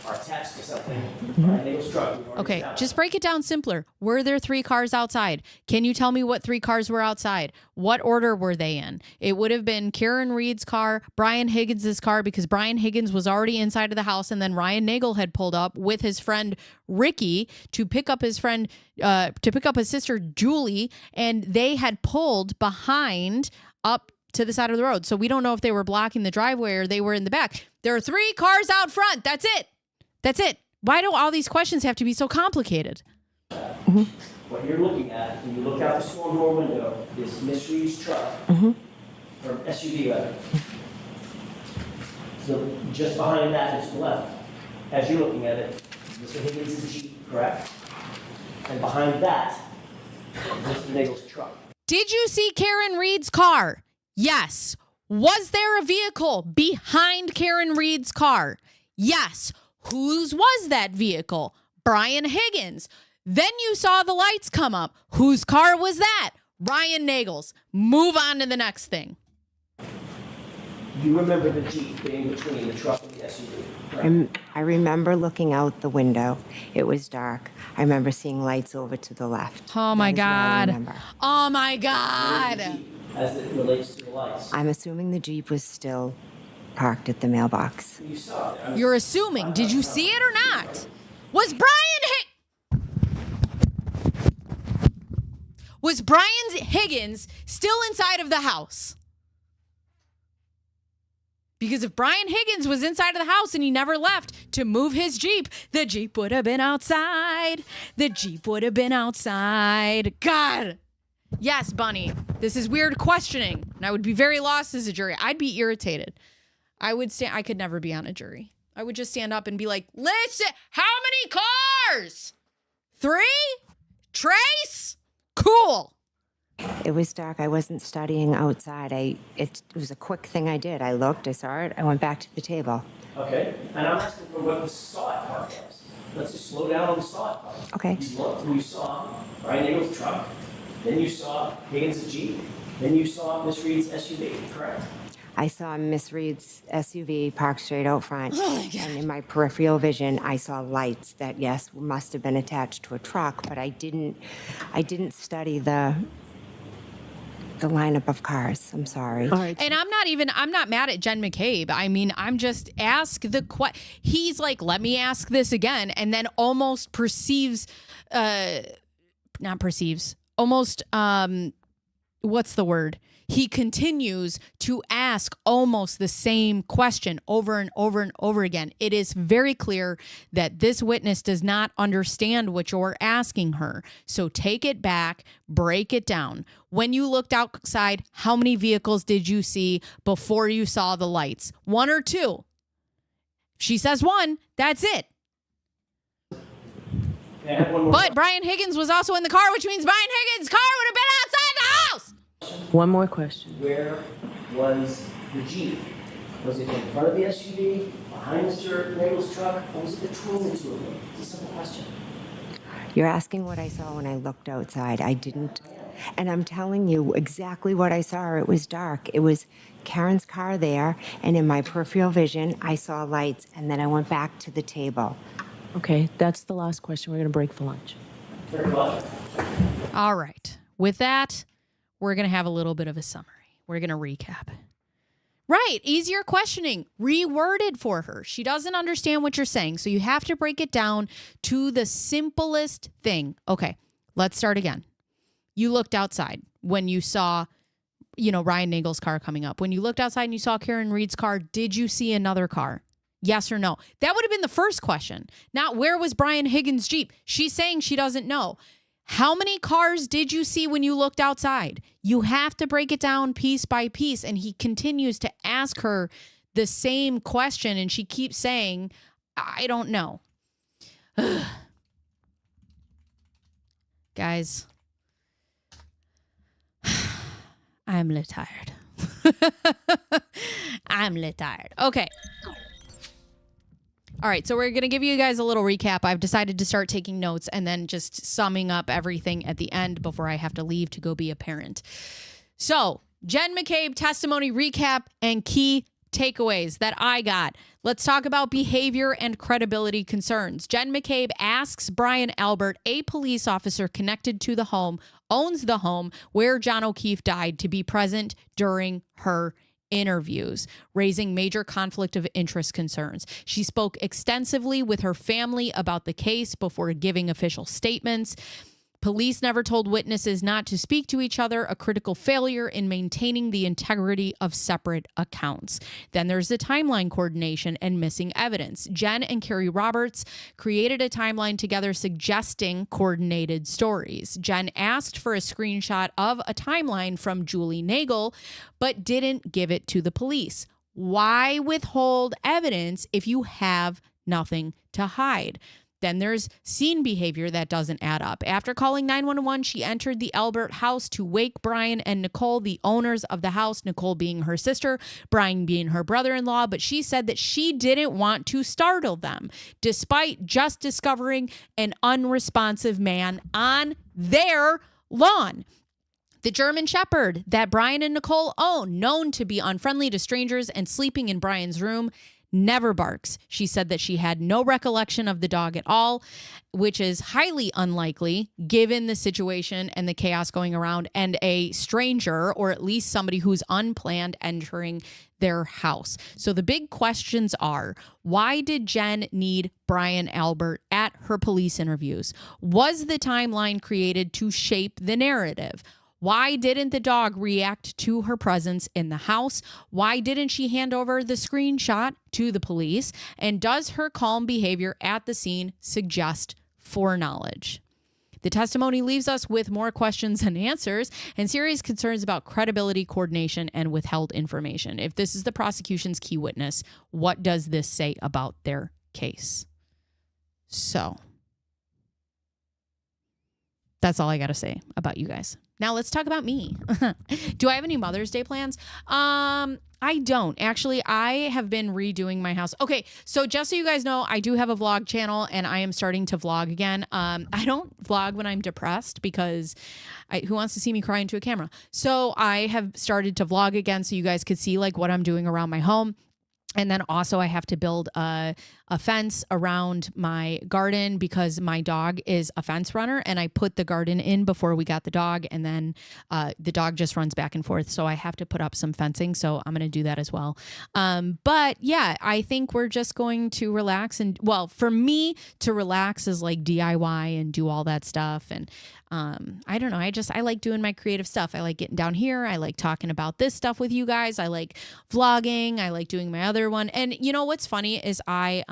Speaker 2: are attached to something. Brian Nagel's truck. We've already
Speaker 1: Okay,
Speaker 2: established.
Speaker 1: just break it down simpler. Were there 3 cars outside? Can you tell me what 3 cars were outside? What order were they in? It would have been Karen Reed's car, Brian Higgins' car, because Brian Higgins was already inside of the house, and then Ryan Nagel had pulled up with his friend Ricky to pick up his friend, to pick up his sister Julie, and they had pulled behind up to the side of the road. So we don't know if they were blocking the driveway or they were in the back. There are 3 cars out front. That's it. That's it. Why do all these questions have to be so complicated?
Speaker 2: What you're looking at, when you look out the storm door window, is Miss Reed's truck, or SUV rather. So just behind that is to the left. As you're looking at it, Mr. Higgins' Jeep, correct? And behind that is Mr. Nagel's truck.
Speaker 1: Did you see Karen Reed's car? Yes. Was there a vehicle behind Karen Reed's car? Yes. Whose was that vehicle? Brian Higgins. Then you saw the lights come up. Whose car was that? Ryan Nagel's. Move on to the next thing.
Speaker 2: You remember the Jeep being between the truck and the SUV, correct?
Speaker 3: I remember looking out the window. It was dark. I remember seeing lights over to the left.
Speaker 1: Oh my
Speaker 3: That is what I
Speaker 1: God.
Speaker 3: remember.
Speaker 1: Oh my
Speaker 2: Where's the
Speaker 1: God.
Speaker 2: Jeep as it relates to the lights.
Speaker 3: I'm assuming the Jeep was still parked at the mailbox.
Speaker 2: You saw it.
Speaker 1: You're assuming. Did you see it or not? Was Brian Higgins still inside of the house? Because if Brian Higgins was inside of the house and he never left to move his Jeep, the Jeep would have been outside. The Jeep would have been outside. God. Yes, Bunny. This is weird questioning. And I would be very lost as a jury. I'd be irritated. I could never be on a jury. I would just stand up and be like, listen, how many cars? 3? Trace? Cool.
Speaker 3: It was dark. I wasn't studying outside. It was a quick thing I did. I looked, I saw it, I went back to the table.
Speaker 2: Okay, and I'm asking for what the saw it part was. Let's just slow down on the saw it part.
Speaker 3: Okay.
Speaker 2: You looked, you saw Brian Nagel's truck, then you saw Higgins' Jeep, then you saw Miss Reed's SUV, correct?
Speaker 3: I saw Miss Reed's SUV parked straight out front. And in my peripheral vision, I saw lights that, yes, must have been attached to a truck, but I didn't study the lineup of cars. I'm sorry.
Speaker 6: All right.
Speaker 1: And I'm not mad at Jen McCabe. I mean, I'm just he's like, let me ask this again. And then almost what's the word? He continues to ask almost the same question over and over and over again. It is very clear that this witness does not understand what you're asking her. So take it back, break it down. When you looked outside, how many vehicles did you see before you saw the lights? 1 or 2? She says 1. That's it.
Speaker 2: I have one more.
Speaker 1: But Brian Higgins was also in the car, which means Brian Higgins' car would have been outside the house.
Speaker 6: One more question.
Speaker 2: Where was the Jeep? Was it in front of the SUV, behind Mr. Nagel's truck, or was it between the two of them? It's a simple question.
Speaker 3: You're asking what I saw when I looked outside. I didn't. And I'm telling you exactly what I saw. It was dark. It was Karen's car there, and in my peripheral vision, I saw lights, and then I went back to the table.
Speaker 6: Okay, that's the last question. We're going to break for lunch.
Speaker 2: Very clever.
Speaker 1: All right. With that, we're going to have a little bit of a summary. We're going to recap. Right. Easier questioning. Reworded for her. She doesn't understand what you're saying. So you have to break it down to the simplest thing. Okay. Let's start again. You looked outside when you saw, Ryan Nagel's car coming up. When you looked outside and you saw Karen Reed's car, did you see another car? Yes or no? That would have been the first question. Not where was Brian Higgins' Jeep? She's saying she doesn't know. How many cars did you see when you looked outside? You have to break it down piece by piece. And he continues to ask her the same question. And she keeps saying, I don't know. Guys, I'm a little tired. I'm a little tired. Okay. All right, so we're going to give you guys a little recap. I've decided to start taking notes and then just summing up everything at the end before I have to leave to go be a parent. So, Jen McCabe testimony recap and key takeaways that I got. Let's talk about behavior and credibility concerns. Jen McCabe asks Brian Albert, a police officer connected to the home, owns the home where John O'Keefe died, to be present during her interviews, raising major conflict of interest concerns. She spoke extensively with her family about the case before giving official statements. Police never told witnesses not to speak to each other, a critical failure in maintaining the integrity of separate accounts. Then there's the timeline coordination and missing evidence. Jen and Carrie Roberts created a timeline together suggesting coordinated stories. Jen asked for a screenshot of a timeline from Julie Nagel, but didn't give it to the police. Why withhold evidence if you have nothing to hide? Then there's scene behavior that doesn't add up. After calling 911, she entered the Albert house to wake Brian and Nicole, the owners of the house, Nicole being her sister, Brian being her brother-in-law, but she said that she didn't want to startle them, despite just discovering an unresponsive man on their lawn. The German Shepherd that Brian and Nicole own, known to be unfriendly to strangers and sleeping in Brian's room, never barks. She said that she had no recollection of the dog at all, which is highly unlikely given the situation and the chaos going around and a stranger, or at least somebody who's unplanned, entering their house. So the big questions are, why did Jen need Brian Albert at her police interviews? Was the timeline created to shape the narrative? Why didn't the dog react to her presence in the house? Why didn't she hand over the screenshot to the police? And does her calm behavior at the scene suggest foreknowledge? The testimony leaves us with more questions than answers and serious concerns about credibility, coordination, and withheld information. If this is the prosecution's key witness, what does this say about their case? So that's all I got to say about you guys. Now let's talk about me. Do I have any Mother's Day plans? I don't. Actually, I have been redoing my house. Okay, so just so you guys know, I do have a vlog channel and I am starting to vlog again. I don't vlog when I'm depressed because who wants to see me cry into a camera? So I have started to vlog again so you guys could see like what I'm doing around my home. And then also I have to build a fence around my garden because my dog is a fence runner and I put the garden in before we got the dog, and then the dog just runs back and forth. So I have to put up some fencing. So I'm going to do that as well. But yeah, I think we're just going to relax. And well, for me to relax is like DIY and do all that stuff. And I don't know. I like doing my creative stuff. I like getting down here. I like talking about this stuff with you guys. I like vlogging. I like doing my other one. And you know, what's funny is I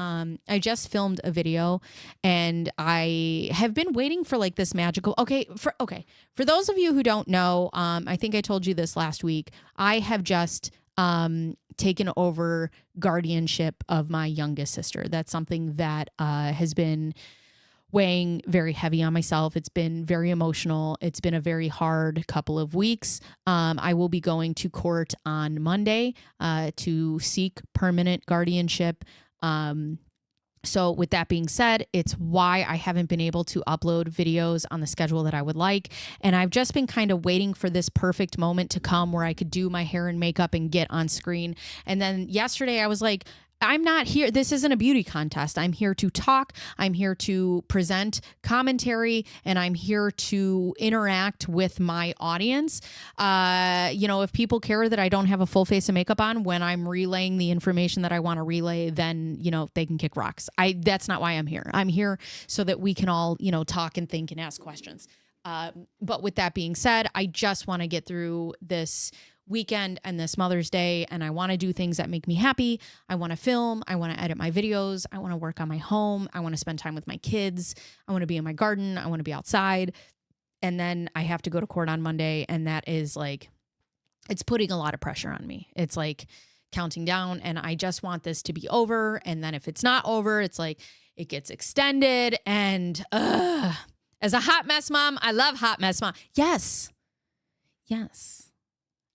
Speaker 1: just filmed a video and I have been waiting for like this magical, for those of you who don't know, I think I told you this last week. I have just, taken over guardianship of my youngest sister. That's something that, has been weighing very heavy on myself. It's been very emotional. It's been a very hard couple of weeks. I will be going to court on Monday to seek permanent guardianship. So with that being said, it's why I haven't been able to upload videos on the schedule that I would like. And I've just been kind of waiting for this perfect moment to come where I could do my hair and makeup and get on screen. And then yesterday I was like, I'm not here. This isn't a beauty contest. I'm here to talk. I'm here to present commentary, and I'm here to interact with my audience. If people care that I don't have a full face of makeup on when I'm relaying the information that I want to relay, then, they can kick rocks. That's not why I'm here. I'm here so that we can all, talk and think and ask questions. But with that being said, I just want to get through this weekend and this Mother's Day, and I want to do things that make me happy. I want to film. I want to edit my videos. I want to work on my home. I want to spend time with my kids. I want to be in my garden. I want to be outside. And then I have to go to court on Monday, and that is like, it's putting a lot of pressure on me. It's like counting down, and I just want this to be over. And then if it's not over, it's like it gets extended. And as a hot mess mom, I love hot mess mom. Yes.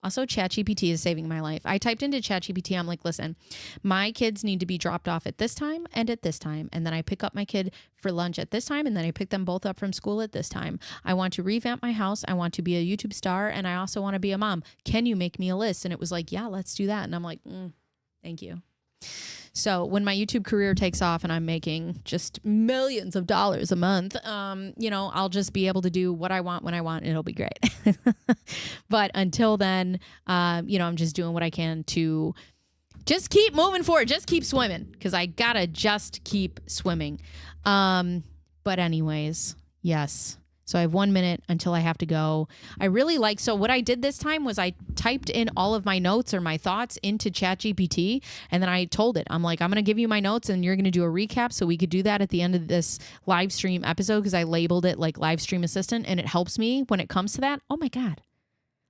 Speaker 1: Also, ChatGPT is saving my life. I typed into ChatGPT. I'm like, listen, my kids need to be dropped off at this time and at this time. And then I pick up my kid for lunch at this time. And then I pick them both up from school at this time. I want to revamp my house. I want to be a YouTube star. And I also want to be a mom. Can you make me a list? And it was like, yeah, let's do that. And I'm like, thank you. So when my YouTube career takes off and I'm making just millions of dollars a month, I'll just be able to do what I want when I want, and it'll be great. But until then, I'm just doing what I can to just keep moving forward, just keep swimming, because I gotta just keep swimming. But anyways, yes. So I have 1 minute until I have to go. So what I did this time was I typed in all of my notes or my thoughts into ChatGPT, and then I told it, I'm like, I'm going to give you my notes and you're going to do a recap, so we could do that at the end of this live stream episode, because I labeled it like live stream assistant, and it helps me when it comes to that. Oh my God.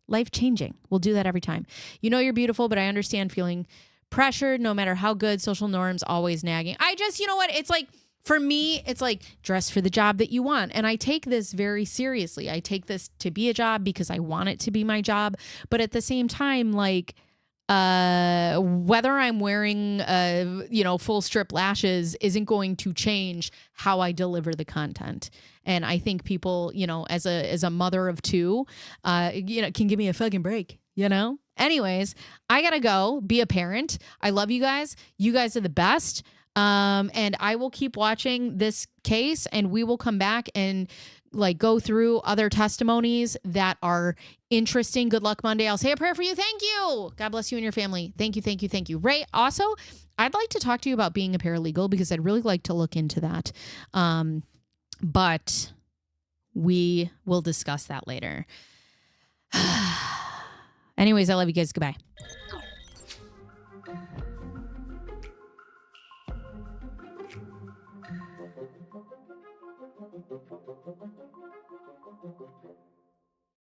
Speaker 1: Life changing. We'll do that every time. You're beautiful, but I understand feeling pressured no matter how good, social norms always nagging. It's like, for me, it's like dress for the job that you want. And I take this very seriously. I take this to be a job because I want it to be my job. But at the same time, like, whether I'm wearing, full strip lashes isn't going to change how I deliver the content. And I think people, as a mother of two, can give me a fucking break, Anyways, I gotta go be a parent. I love you guys. You guys are the best. And I will keep watching this case, and we will come back and go through other testimonies that are interesting. Good luck Monday. I'll say a prayer for you. Thank you. God bless you and your family. Thank you. Thank you. Thank you. Ray, also, I'd like to talk to you about being a paralegal, because I'd really like to look into that. But we will discuss that later. Anyways, I love you guys. Goodbye.
Speaker 2: Thank you.